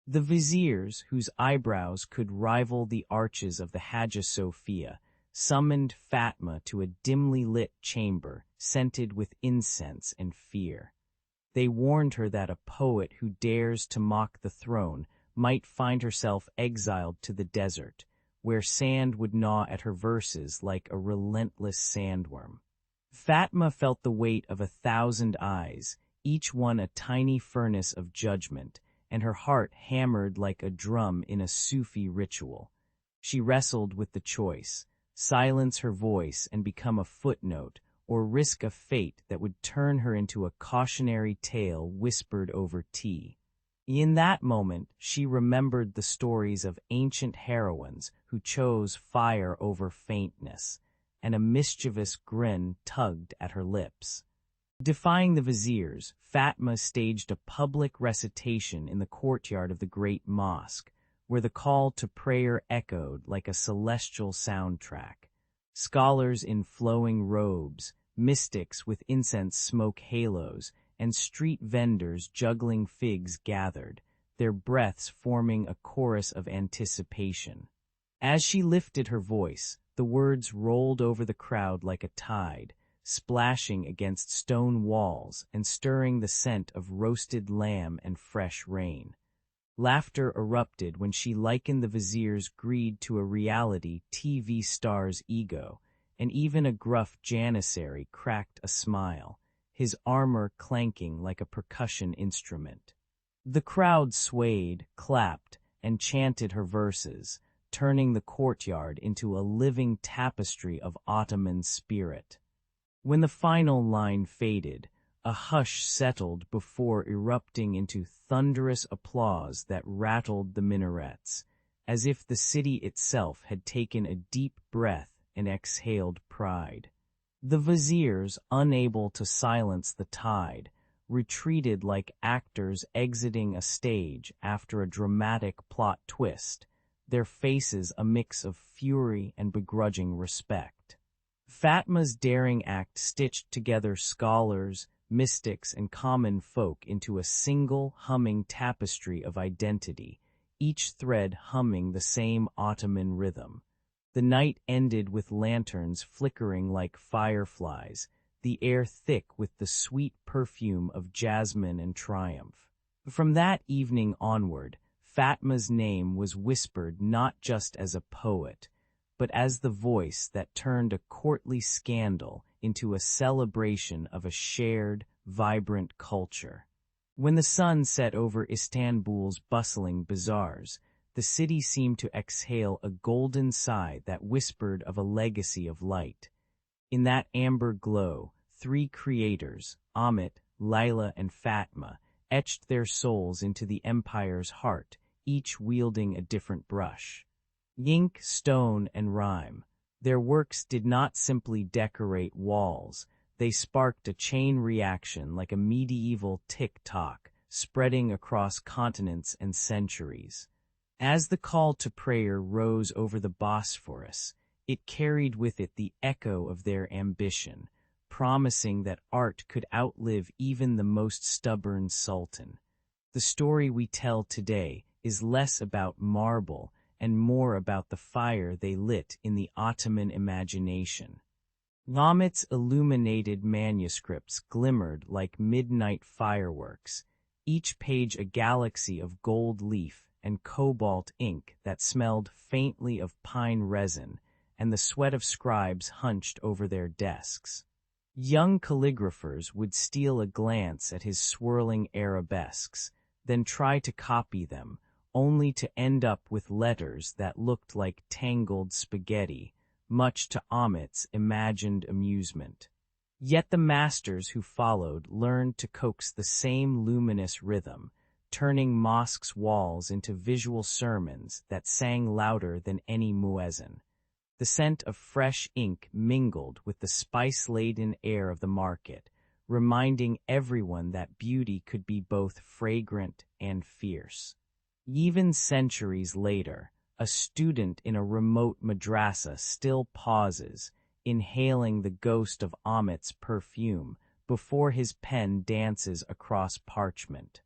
The viziers, whose eyebrows could rival the arches of the Hagia Sophia, summoned Fatma to a dimly lit chamber scented with incense and fear. They warned her that a poet who dares to mock the throne might find herself exiled to the desert, where sand would gnaw at her verses like a relentless sandworm. Fatma felt the weight of 1,000 eyes, each one a tiny furnace of judgment, and her heart hammered like a drum in a Sufi ritual. She wrestled with the choice: silence her voice and become a footnote, or risk a fate that would turn her into a cautionary tale whispered over tea. In that moment, she remembered the stories of ancient heroines who chose fire over faintness, and a mischievous grin tugged at her lips. Defying the viziers, Fatma staged a public recitation in the courtyard of the great mosque, where the call to prayer echoed like a celestial soundtrack. Scholars in flowing robes, mystics with incense smoke halos, and street vendors juggling figs gathered, their breaths forming a chorus of anticipation. As she lifted her voice, the words rolled over the crowd like a tide, splashing against stone walls and stirring the scent of roasted lamb and fresh rain. Laughter erupted when she likened the vizier's greed to a reality TV star's ego, and even a gruff janissary cracked a smile, his armor clanking like a percussion instrument. The crowd swayed, clapped, and chanted her verses, turning the courtyard into a living tapestry of Ottoman spirit. When the final line faded, a hush settled before erupting into thunderous applause that rattled the minarets, as if the city itself had taken a deep breath and exhaled pride. The viziers, unable to silence the tide, retreated like actors exiting a stage after a dramatic plot twist, their faces a mix of fury and begrudging respect. Fatma's daring act stitched together scholars, mystics, and common folk into a single humming tapestry of identity, each thread humming the same Ottoman rhythm. The night ended with lanterns flickering like fireflies, the air thick with the sweet perfume of jasmine and triumph. From that evening onward, Fatma's name was whispered not just as a poet, but as the voice that turned a courtly scandal into a celebration of a shared, vibrant culture. When the sun set over Istanbul's bustling bazaars, the city seemed to exhale a golden sigh that whispered of a legacy of light. In that amber glow, three creators, Ahmet, Layla, and Fatma, etched their souls into the empire's heart, each wielding a different brush. Ink, stone, and rhyme. Their works did not simply decorate walls, they sparked a chain reaction like a medieval tick-tock, spreading across continents and centuries. As the call to prayer rose over the Bosphorus, it carried with it the echo of their ambition, promising that art could outlive even the most stubborn sultan. The story we tell today is less about marble and more about the fire they lit in the Ottoman imagination. Ahmet's illuminated manuscripts glimmered like midnight fireworks, each page a galaxy of gold leaf and cobalt ink that smelled faintly of pine resin, and the sweat of scribes hunched over their desks. Young calligraphers would steal a glance at his swirling arabesques, then try to copy them, only to end up with letters that looked like tangled spaghetti, much to Ahmet's imagined amusement. Yet the masters who followed learned to coax the same luminous rhythm, turning mosques' walls into visual sermons that sang louder than any muezzin. The scent of fresh ink mingled with the spice-laden air of the market, reminding everyone that beauty could be both fragrant and fierce. Even centuries later, a student in a remote madrasa still pauses, inhaling the ghost of Ahmet's perfume before his pen dances across parchment.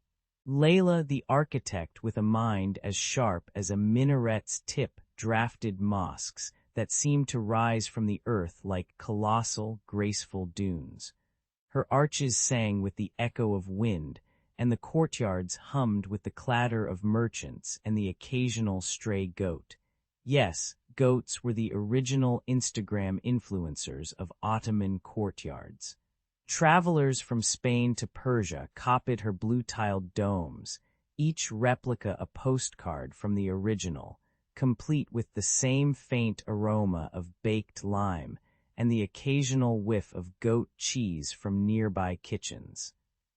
Layla, the architect with a mind as sharp as a minaret's tip, drafted mosques that seemed to rise from the earth like colossal, graceful dunes. Her arches sang with the echo of wind, and the courtyards hummed with the clatter of merchants and the occasional stray goat. Yes, goats were the original Instagram influencers of Ottoman courtyards. Travelers from Spain to Persia copied her blue-tiled domes, each replica a postcard from the original, complete with the same faint aroma of baked lime and the occasional whiff of goat cheese from nearby kitchens.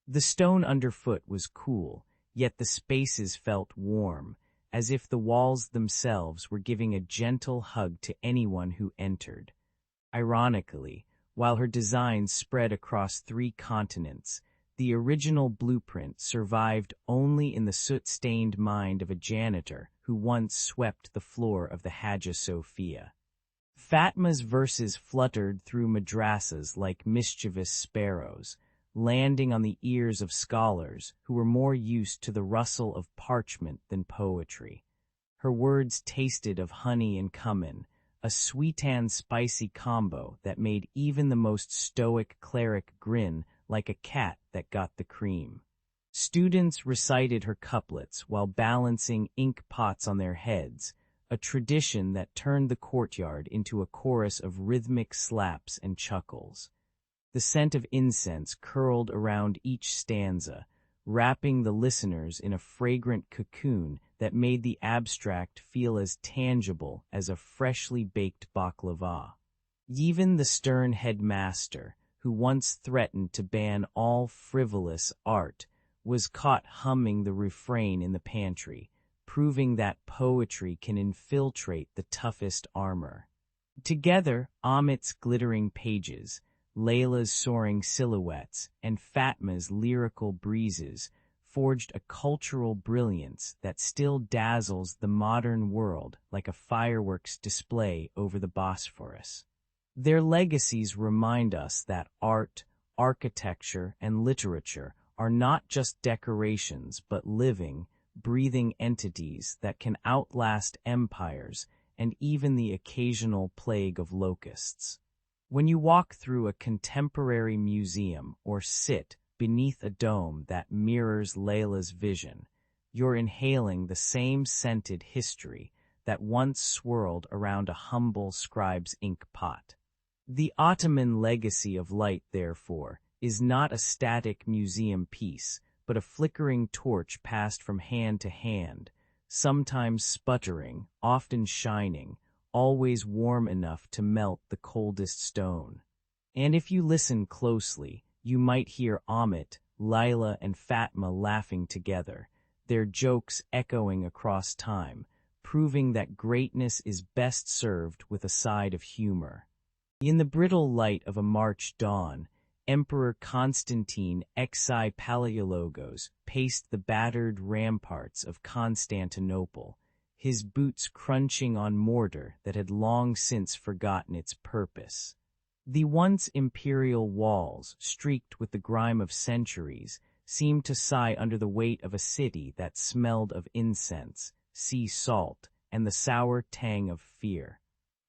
The stone underfoot was cool, yet the spaces felt warm, as if the walls themselves were giving a gentle hug to anyone who entered. Ironically, while her designs spread across 3 continents, the original blueprint survived only in the soot-stained mind of a janitor who once swept the floor of the Hagia Sophia. Fatma's verses fluttered through madrasas like mischievous sparrows, landing on the ears of scholars who were more used to the rustle of parchment than poetry. Her words tasted of honey and cumin, a sweet and spicy combo that made even the most stoic cleric grin like a cat that got the cream. Students recited her couplets while balancing ink pots on their heads, a tradition that turned the courtyard into a chorus of rhythmic slaps and chuckles. The scent of incense curled around each stanza, wrapping the listeners in a fragrant cocoon that made the abstract feel as tangible as a freshly baked baklava. Even the stern headmaster, who once threatened to ban all frivolous art, was caught humming the refrain in the pantry, proving that poetry can infiltrate the toughest armor. Together, Amit's glittering pages, Layla's soaring silhouettes, and Fatma's lyrical breezes forged a cultural brilliance that still dazzles the modern world like a fireworks display over the Bosphorus. Their legacies remind us that art, architecture, and literature are not just decorations but living, breathing entities that can outlast empires and even the occasional plague of locusts. When you walk through a contemporary museum or sit beneath a dome that mirrors Layla's vision, you're inhaling the same scented history that once swirled around a humble scribe's ink pot. The Ottoman legacy of light, therefore, is not a static museum piece, but a flickering torch passed from hand to hand, sometimes sputtering, often shining, always warm enough to melt the coldest stone. And if you listen closely, you might hear Amit, Layla, and Fatma laughing together, their jokes echoing across time, proving that greatness is best served with a side of humor. In the brittle light of a March dawn, Emperor Constantine XI Palaiologos paced the battered ramparts of Constantinople, his boots crunching on mortar that had long since forgotten its purpose. The once imperial walls, streaked with the grime of centuries, seemed to sigh under the weight of a city that smelled of incense, sea salt, and the sour tang of fear.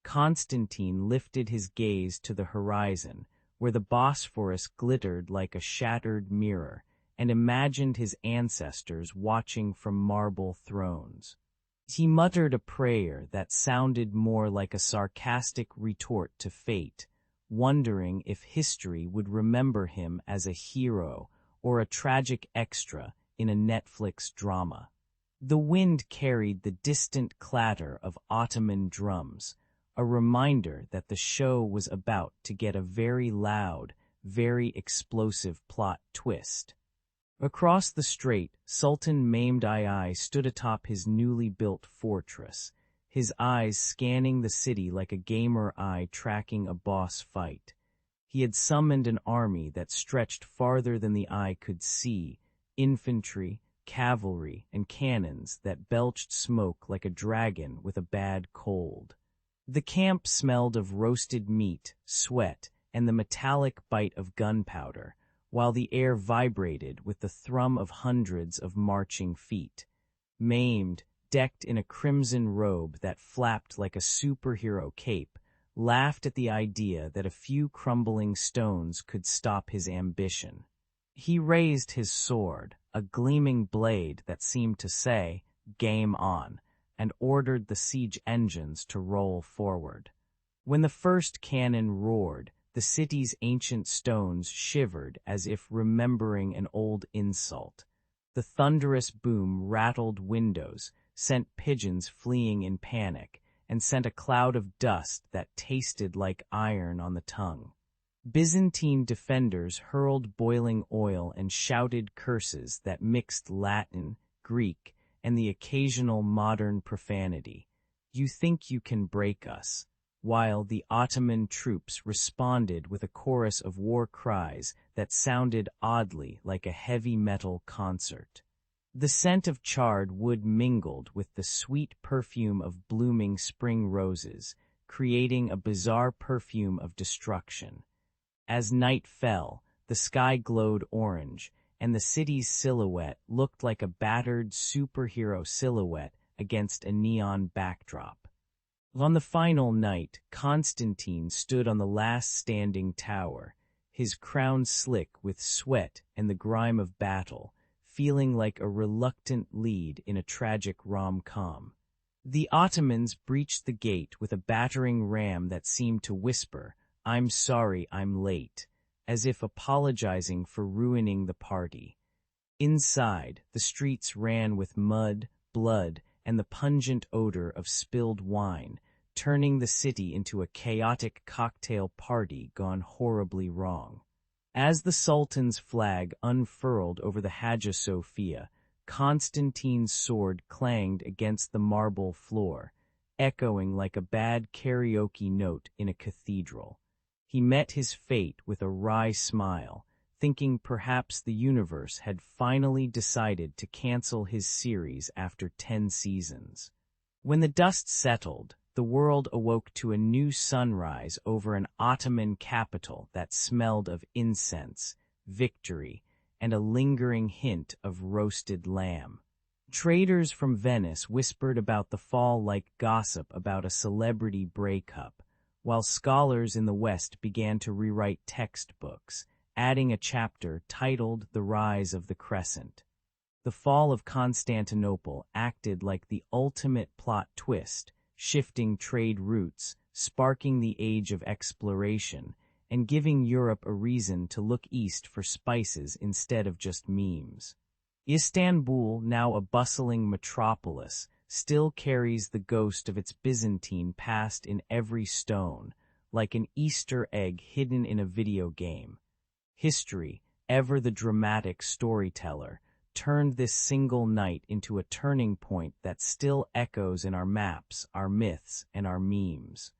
Constantine lifted his gaze to the horizon, where the Bosphorus glittered like a shattered mirror, and imagined his ancestors watching from marble thrones. He muttered a prayer that sounded more like a sarcastic retort to fate, wondering if history would remember him as a hero or a tragic extra in a Netflix drama. The wind carried the distant clatter of Ottoman drums, a reminder that the show was about to get a very loud, very explosive plot twist. Across the strait, Sultan Mehmed II stood atop his newly built fortress, his eyes scanning the city like a gamer eye tracking a boss fight. He had summoned an army that stretched farther than the eye could see, infantry, cavalry, and cannons that belched smoke like a dragon with a bad cold. The camp smelled of roasted meat, sweat, and the metallic bite of gunpowder, while the air vibrated with the thrum of hundreds of marching feet. Maimed, decked in a crimson robe that flapped like a superhero cape, laughed at the idea that a few crumbling stones could stop his ambition. He raised his sword, a gleaming blade that seemed to say, "Game on," and ordered the siege engines to roll forward. When the first cannon roared, the city's ancient stones shivered as if remembering an old insult. The thunderous boom rattled windows, sent pigeons fleeing in panic, and sent a cloud of dust that tasted like iron on the tongue. Byzantine defenders hurled boiling oil and shouted curses that mixed Latin, Greek, and the occasional modern profanity. "You think you can break us," while the Ottoman troops responded with a chorus of war cries that sounded oddly like a heavy metal concert. The scent of charred wood mingled with the sweet perfume of blooming spring roses, creating a bizarre perfume of destruction. As night fell, the sky glowed orange, and the city's silhouette looked like a battered superhero silhouette against a neon backdrop. On the final night, Constantine stood on the last standing tower, his crown slick with sweat and the grime of battle, feeling like a reluctant lead in a tragic rom-com. The Ottomans breached the gate with a battering ram that seemed to whisper, "I'm sorry I'm late," as if apologizing for ruining the party. Inside, the streets ran with mud, blood, and the pungent odor of spilled wine, turning the city into a chaotic cocktail party gone horribly wrong. As the Sultan's flag unfurled over the Hagia Sophia, Constantine's sword clanged against the marble floor, echoing like a bad karaoke note in a cathedral. He met his fate with a wry smile, thinking perhaps the universe had finally decided to cancel his series after 10 seasons. When the dust settled, the world awoke to a new sunrise over an Ottoman capital that smelled of incense, victory, and a lingering hint of roasted lamb. Traders from Venice whispered about the fall like gossip about a celebrity breakup, while scholars in the West began to rewrite textbooks, adding a chapter titled The Rise of the Crescent. The fall of Constantinople acted like the ultimate plot twist, shifting trade routes, sparking the age of exploration, and giving Europe a reason to look east for spices instead of just memes. Istanbul, now a bustling metropolis, still carries the ghost of its Byzantine past in every stone, like an Easter egg hidden in a video game. History, ever the dramatic storyteller, turned this single night into a turning point that still echoes in our maps, our myths, and our memes.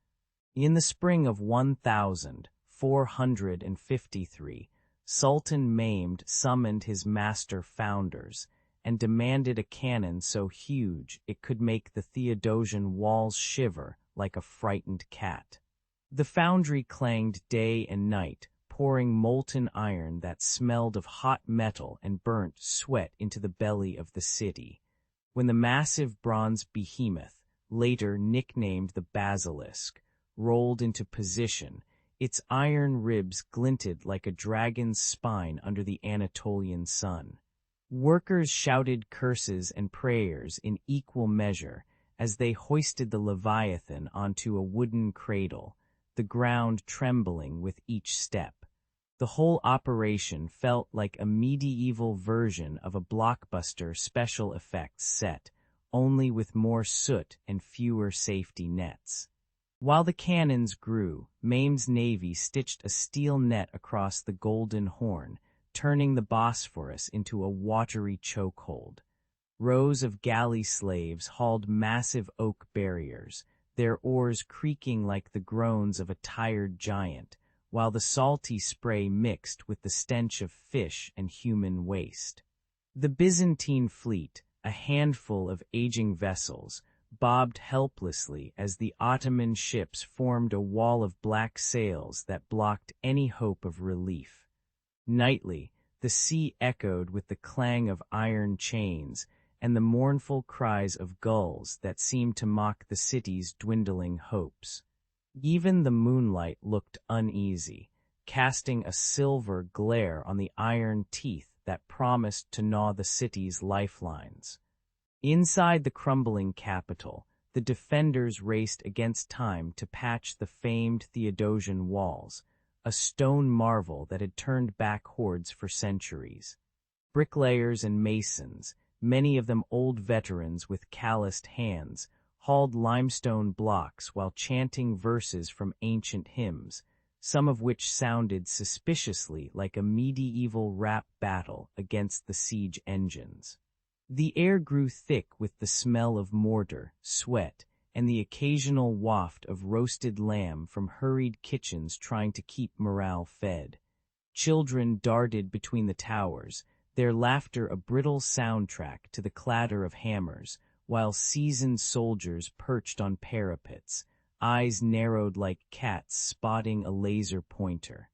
In the spring of 1453, Sultan Mehmed summoned his master founders and demanded a cannon so huge it could make the Theodosian walls shiver like a frightened cat. The foundry clanged day and night, pouring molten iron that smelled of hot metal and burnt sweat into the belly of the city. When the massive bronze behemoth, later nicknamed the Basilisk, rolled into position, its iron ribs glinted like a dragon's spine under the Anatolian sun. Workers shouted curses and prayers in equal measure as they hoisted the Leviathan onto a wooden cradle, the ground trembling with each step. The whole operation felt like a medieval version of a blockbuster special effects set, only with more soot and fewer safety nets. While the cannons grew, Mehmed's navy stitched a steel net across the Golden Horn, turning the Bosphorus into a watery chokehold. Rows of galley slaves hauled massive oak barriers, their oars creaking like the groans of a tired giant, while the salty spray mixed with the stench of fish and human waste. The Byzantine fleet, a handful of aging vessels, bobbed helplessly as the Ottoman ships formed a wall of black sails that blocked any hope of relief. Nightly, the sea echoed with the clang of iron chains and the mournful cries of gulls that seemed to mock the city's dwindling hopes. Even the moonlight looked uneasy, casting a silver glare on the iron teeth that promised to gnaw the city's lifelines. Inside the crumbling capital, the defenders raced against time to patch the famed Theodosian walls, a stone marvel that had turned back hordes for centuries. Bricklayers and masons, many of them old veterans with calloused hands, hauled limestone blocks while chanting verses from ancient hymns, some of which sounded suspiciously like a medieval rap battle against the siege engines. The air grew thick with the smell of mortar, sweat, and the occasional waft of roasted lamb from hurried kitchens trying to keep morale fed. Children darted between the towers, their laughter a brittle soundtrack to the clatter of hammers, while seasoned soldiers perched on parapets, eyes narrowed like cats spotting a laser pointer.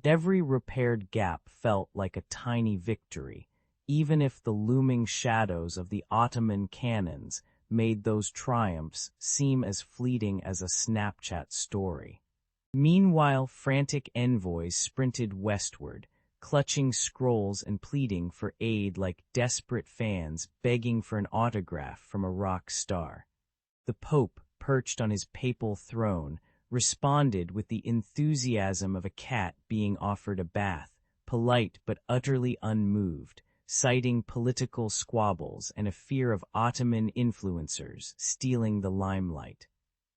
Every repaired gap felt like a tiny victory, even if the looming shadows of the Ottoman cannons made those triumphs seem as fleeting as a Snapchat story. Meanwhile, frantic envoys sprinted westward, clutching scrolls and pleading for aid like desperate fans begging for an autograph from a rock star. The Pope, perched on his papal throne, responded with the enthusiasm of a cat being offered a bath, polite but utterly unmoved, citing political squabbles and a fear of Ottoman influencers stealing the limelight.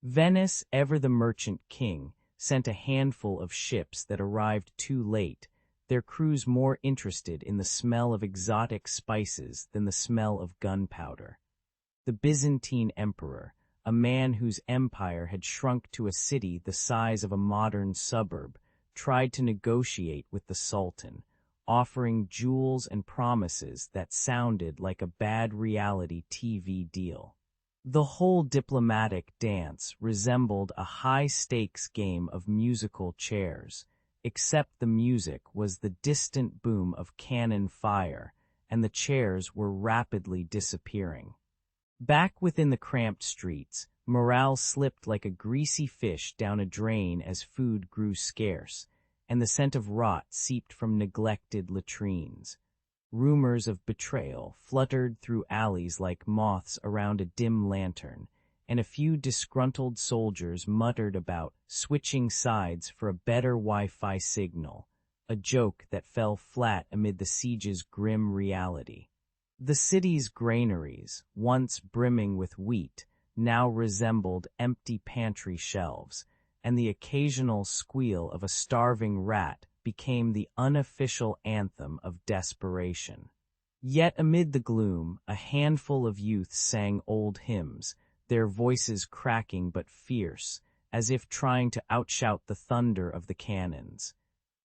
Venice, ever the merchant king, sent a handful of ships that arrived too late, their crews more interested in the smell of exotic spices than the smell of gunpowder. The Byzantine emperor, a man whose empire had shrunk to a city the size of a modern suburb, tried to negotiate with the Sultan, offering jewels and promises that sounded like a bad reality TV deal. The whole diplomatic dance resembled a high-stakes game of musical chairs, except the music was the distant boom of cannon fire, and the chairs were rapidly disappearing. Back within the cramped streets, morale slipped like a greasy fish down a drain as food grew scarce, and the scent of rot seeped from neglected latrines. Rumors of betrayal fluttered through alleys like moths around a dim lantern, and a few disgruntled soldiers muttered about switching sides for a better Wi-Fi signal, a joke that fell flat amid the siege's grim reality. The city's granaries, once brimming with wheat, now resembled empty pantry shelves, and the occasional squeal of a starving rat became the unofficial anthem of desperation. Yet amid the gloom, a handful of youths sang old hymns, their voices cracking but fierce, as if trying to outshout the thunder of the cannons.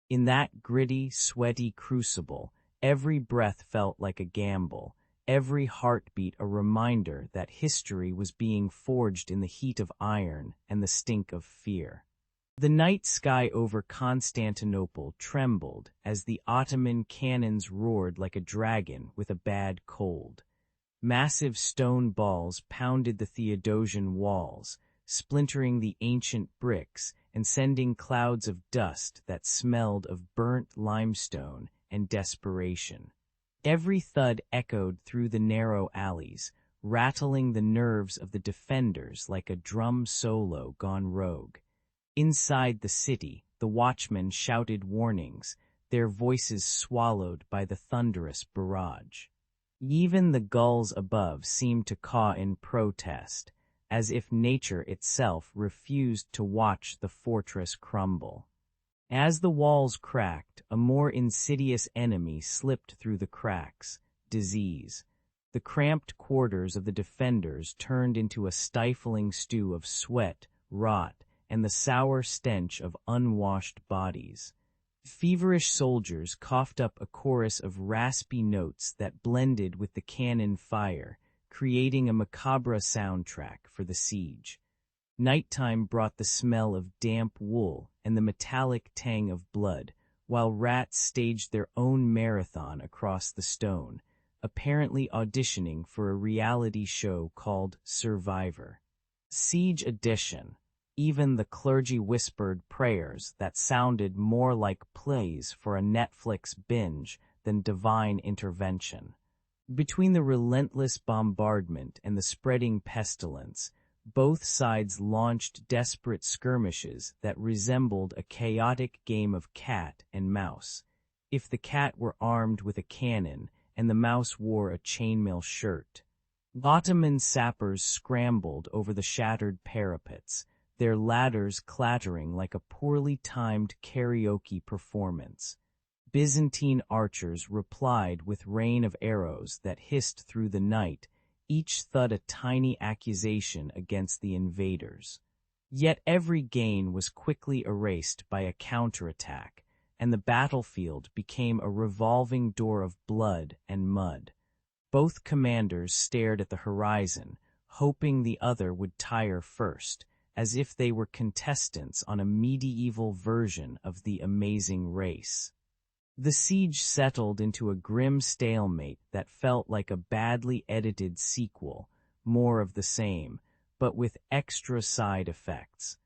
In that gritty, sweaty crucible, every breath felt like a gamble, every heartbeat a reminder that history was being forged in the heat of iron and the stink of fear. The night sky over Constantinople trembled as the Ottoman cannons roared like a dragon with a bad cold. Massive stone balls pounded the Theodosian walls, splintering the ancient bricks and sending clouds of dust that smelled of burnt limestone and desperation. Every thud echoed through the narrow alleys, rattling the nerves of the defenders like a drum solo gone rogue. Inside the city, the watchmen shouted warnings, their voices swallowed by the thunderous barrage. Even the gulls above seemed to caw in protest, as if nature itself refused to watch the fortress crumble. As the walls cracked, a more insidious enemy slipped through the cracks: disease. The cramped quarters of the defenders turned into a stifling stew of sweat, rot, and the sour stench of unwashed bodies. Feverish soldiers coughed up a chorus of raspy notes that blended with the cannon fire, creating a macabre soundtrack for the siege. Nighttime brought the smell of damp wool and the metallic tang of blood, while rats staged their own marathon across the stone, apparently auditioning for a reality show called Survivor. Siege Edition. Even the clergy whispered prayers that sounded more like plays for a Netflix binge than divine intervention. Between the relentless bombardment and the spreading pestilence, both sides launched desperate skirmishes that resembled a chaotic game of cat and mouse. If the cat were armed with a cannon and the mouse wore a chainmail shirt. Ottoman sappers scrambled over the shattered parapets, their ladders clattering like a poorly timed karaoke performance. Byzantine archers replied with rain of arrows that hissed through the night, each thud a tiny accusation against the invaders. Yet every gain was quickly erased by a counterattack, and the battlefield became a revolving door of blood and mud. Both commanders stared at the horizon, hoping the other would tire first, as if they were contestants on a medieval version of The Amazing Race. The siege settled into a grim stalemate that felt like a badly edited sequel, more of the same, but with extra side effects.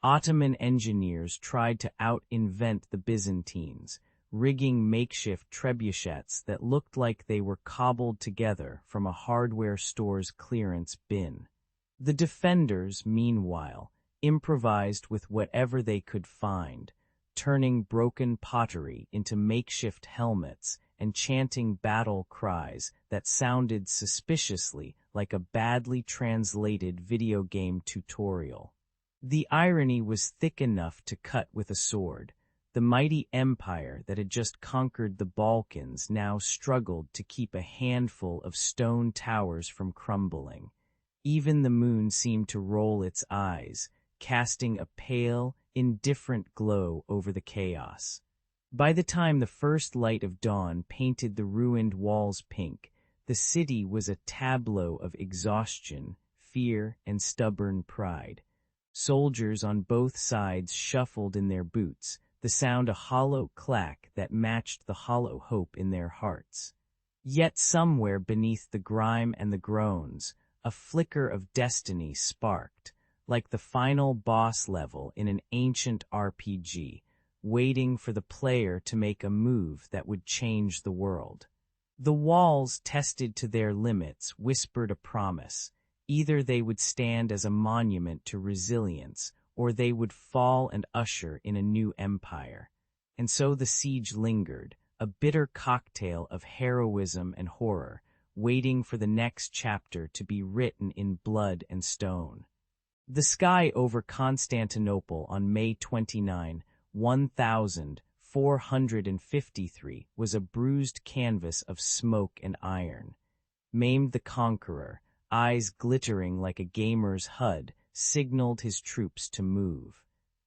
Ottoman engineers tried to out-invent the Byzantines, rigging makeshift trebuchets that looked like they were cobbled together from a hardware store's clearance bin. The defenders, meanwhile, improvised with whatever they could find: turning broken pottery into makeshift helmets and chanting battle cries that sounded suspiciously like a badly translated video game tutorial. The irony was thick enough to cut with a sword. The mighty empire that had just conquered the Balkans now struggled to keep a handful of stone towers from crumbling. Even the moon seemed to roll its eyes, casting a pale, indifferent glow over the chaos. By the time the first light of dawn painted the ruined walls pink, the city was a tableau of exhaustion, fear, and stubborn pride. Soldiers on both sides shuffled in their boots, the sound a hollow clack that matched the hollow hope in their hearts. Yet somewhere beneath the grime and the groans, a flicker of destiny sparked, like the final boss level in an ancient RPG, waiting for the player to make a move that would change the world. The walls, tested to their limits, whispered a promise. Either they would stand as a monument to resilience, or they would fall and usher in a new empire. And so the siege lingered, a bitter cocktail of heroism and horror, waiting for the next chapter to be written in blood and stone. The sky over Constantinople on May 29, 1453 was a bruised canvas of smoke and iron. Maimed the conqueror, eyes glittering like a gamer's HUD, signaled his troops to move.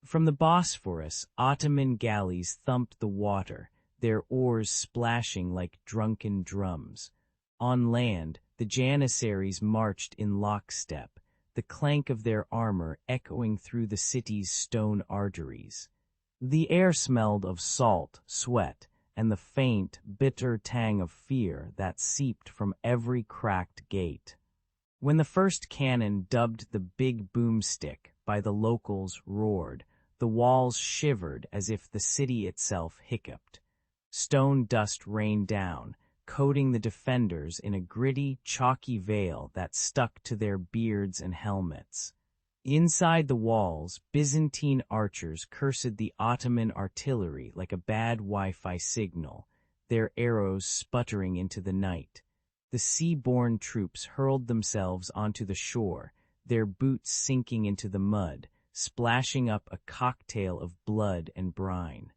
From the Bosphorus, Ottoman galleys thumped the water, their oars splashing like drunken drums. On land, the Janissaries marched in lockstep, the clank of their armor echoing through the city's stone arteries. The air smelled of salt, sweat, and the faint, bitter tang of fear that seeped from every cracked gate. When the first cannon, dubbed the Big Boomstick by the locals, roared, the walls shivered as if the city itself hiccuped. Stone dust rained down, coating the defenders in a gritty, chalky veil that stuck to their beards and helmets. Inside the walls, Byzantine archers cursed the Ottoman artillery like a bad Wi-Fi signal, their arrows sputtering into the night. The sea-borne troops hurled themselves onto the shore, their boots sinking into the mud, splashing up a cocktail of blood and brine.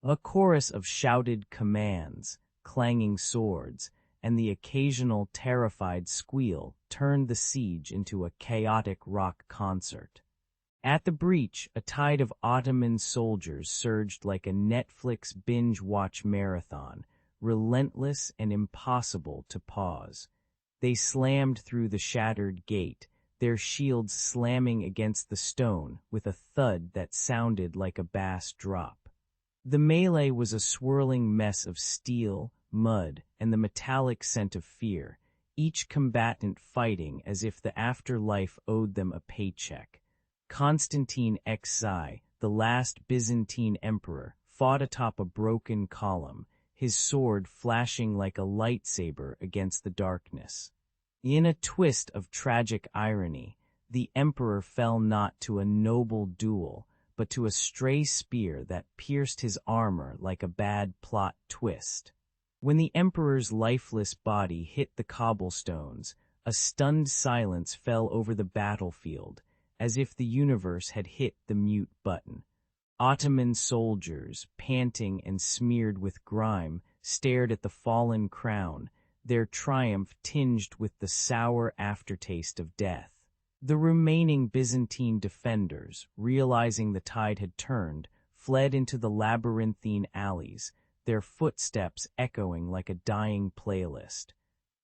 A chorus of shouted commands, clanging swords, and the occasional terrified squeal turned the siege into a chaotic rock concert. At the breach, a tide of Ottoman soldiers surged like a Netflix binge-watch marathon, relentless and impossible to pause. They slammed through the shattered gate, their shields slamming against the stone with a thud that sounded like a bass drop. The melee was a swirling mess of steel, mud, and the metallic scent of fear, each combatant fighting as if the afterlife owed them a paycheck. Constantine Xi, the last Byzantine emperor, fought atop a broken column, his sword flashing like a lightsaber against the darkness. In a twist of tragic irony, the emperor fell not to a noble duel, but to a stray spear that pierced his armor like a bad plot twist. When the emperor's lifeless body hit the cobblestones, a stunned silence fell over the battlefield, as if the universe had hit the mute button. Ottoman soldiers, panting and smeared with grime, stared at the fallen crown, their triumph tinged with the sour aftertaste of death. The remaining Byzantine defenders, realizing the tide had turned, fled into the labyrinthine alleys, their footsteps echoing like a dying playlist.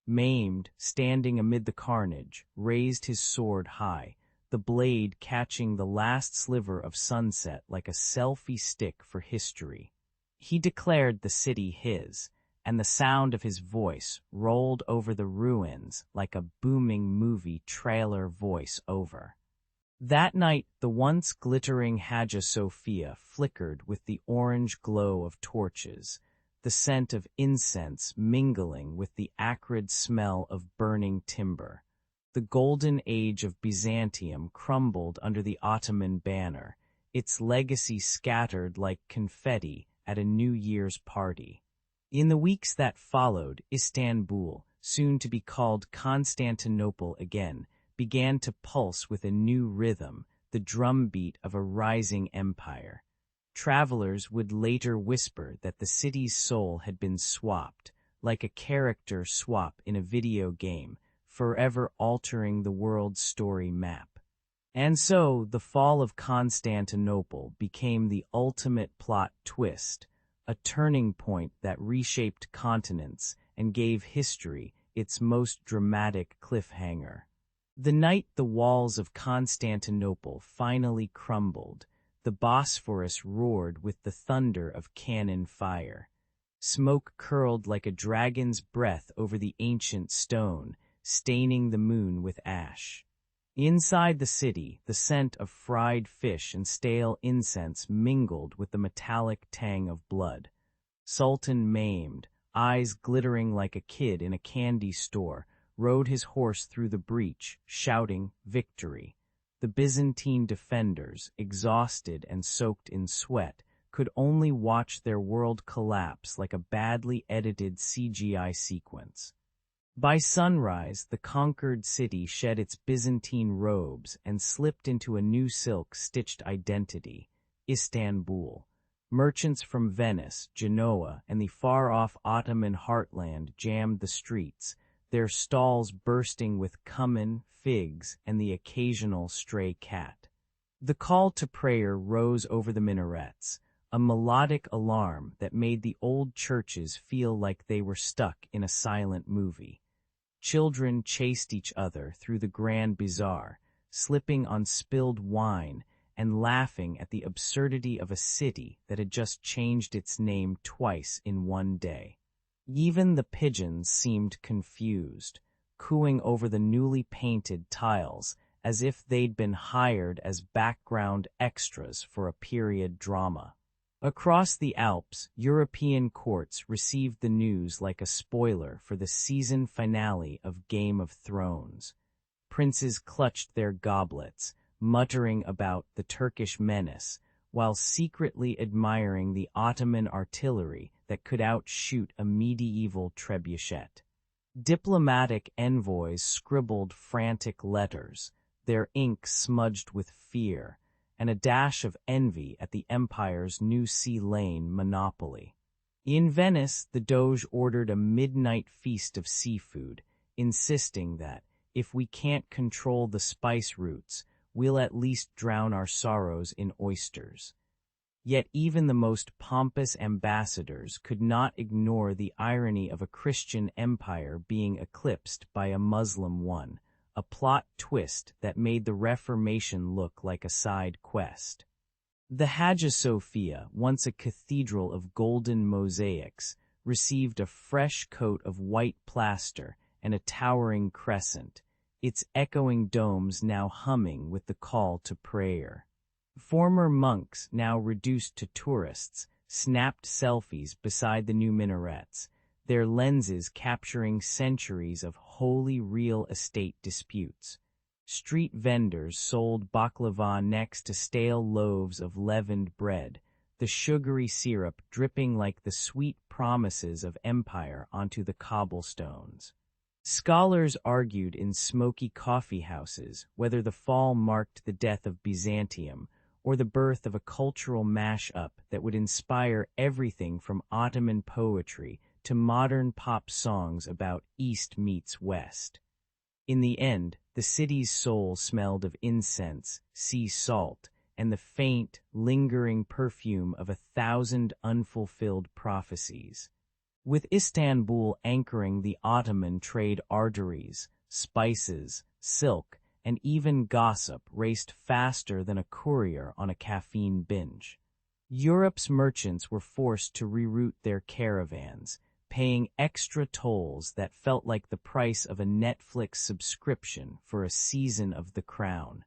Maimed, standing amid the carnage, raised his sword high, the blade catching the last sliver of sunset like a selfie stick for history. He declared the city his, and the sound of his voice rolled over the ruins like a booming movie trailer voice-over. That night, the once glittering Hagia Sophia flickered with the orange glow of torches, the scent of incense mingling with the acrid smell of burning timber. The golden age of Byzantium crumbled under the Ottoman banner, its legacy scattered like confetti at a New Year's party. In the weeks that followed, Istanbul, soon to be called Constantinople again, began to pulse with a new rhythm, the drumbeat of a rising empire. Travelers would later whisper that the city's soul had been swapped, like a character swap in a video game, forever altering the world's story map. And so, the fall of Constantinople became the ultimate plot twist, a turning point that reshaped continents and gave history its most dramatic cliffhanger. The night the walls of Constantinople finally crumbled, the Bosphorus roared with the thunder of cannon fire. Smoke curled like a dragon's breath over the ancient stone, staining the moon with ash. Inside the city, the scent of fried fish and stale incense mingled with the metallic tang of blood. Sultan maimed, eyes glittering like a kid in a candy store, rode his horse through the breach, shouting victory. The Byzantine defenders, exhausted and soaked in sweat, could only watch their world collapse like a badly edited CGI sequence. By sunrise, the conquered city shed its Byzantine robes and slipped into a new silk-stitched identity, Istanbul. Merchants from Venice, Genoa, and the far-off Ottoman heartland jammed the streets, their stalls bursting with cumin, figs, and the occasional stray cat. The call to prayer rose over the minarets, a melodic alarm that made the old churches feel like they were stuck in a silent movie. Children chased each other through the Grand Bazaar, slipping on spilled wine and laughing at the absurdity of a city that had just changed its name twice in one day. Even the pigeons seemed confused, cooing over the newly painted tiles as if they'd been hired as background extras for a period drama. Across the Alps, European courts received the news like a spoiler for the season finale of Game of Thrones. Princes clutched their goblets, muttering about the Turkish menace, while secretly admiring the Ottoman artillery that could outshoot a medieval trebuchet. Diplomatic envoys scribbled frantic letters, their ink smudged with fear, and a dash of envy at the empire's new sea lane monopoly. In Venice, the Doge ordered a midnight feast of seafood, insisting that, if we can't control the spice routes, we'll at least drown our sorrows in oysters. Yet even the most pompous ambassadors could not ignore the irony of a Christian empire being eclipsed by a Muslim one, a plot twist that made the Reformation look like a side quest. The Hagia Sophia, once a cathedral of golden mosaics, received a fresh coat of white plaster and a towering crescent, its echoing domes now humming with the call to prayer. Former monks, now reduced to tourists, snapped selfies beside the new minarets, their lenses capturing centuries of wholly real estate disputes. Street vendors sold baklava next to stale loaves of leavened bread, the sugary syrup dripping like the sweet promises of empire onto the cobblestones. Scholars argued in smoky coffee houses whether the fall marked the death of Byzantium or the birth of a cultural mash-up that would inspire everything from Ottoman poetry to modern pop songs about East meets West. In the end, the city's soul smelled of incense, sea salt, and the faint, lingering perfume of 1,000 unfulfilled prophecies. With Istanbul anchoring the Ottoman trade arteries, spices, silk, and even gossip raced faster than a courier on a caffeine binge. Europe's merchants were forced to reroute their caravans, paying extra tolls that felt like the price of a Netflix subscription for a season of The Crown.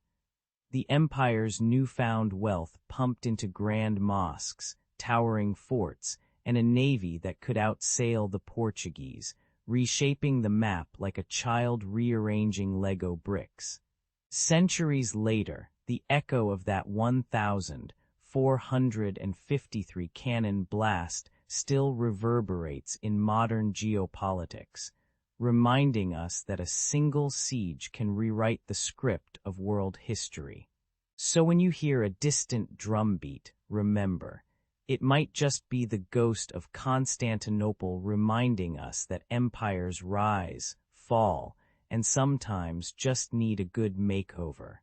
The empire's newfound wealth pumped into grand mosques, towering forts, and a navy that could outsail the Portuguese, reshaping the map like a child rearranging Lego bricks. Centuries later, The echo of that 1,453 cannon blast still reverberates in modern geopolitics, reminding us that a single siege can rewrite the script of world history. So when you hear a distant drumbeat, remember, it might just be the ghost of Constantinople reminding us that empires rise, fall, and sometimes just need a good makeover.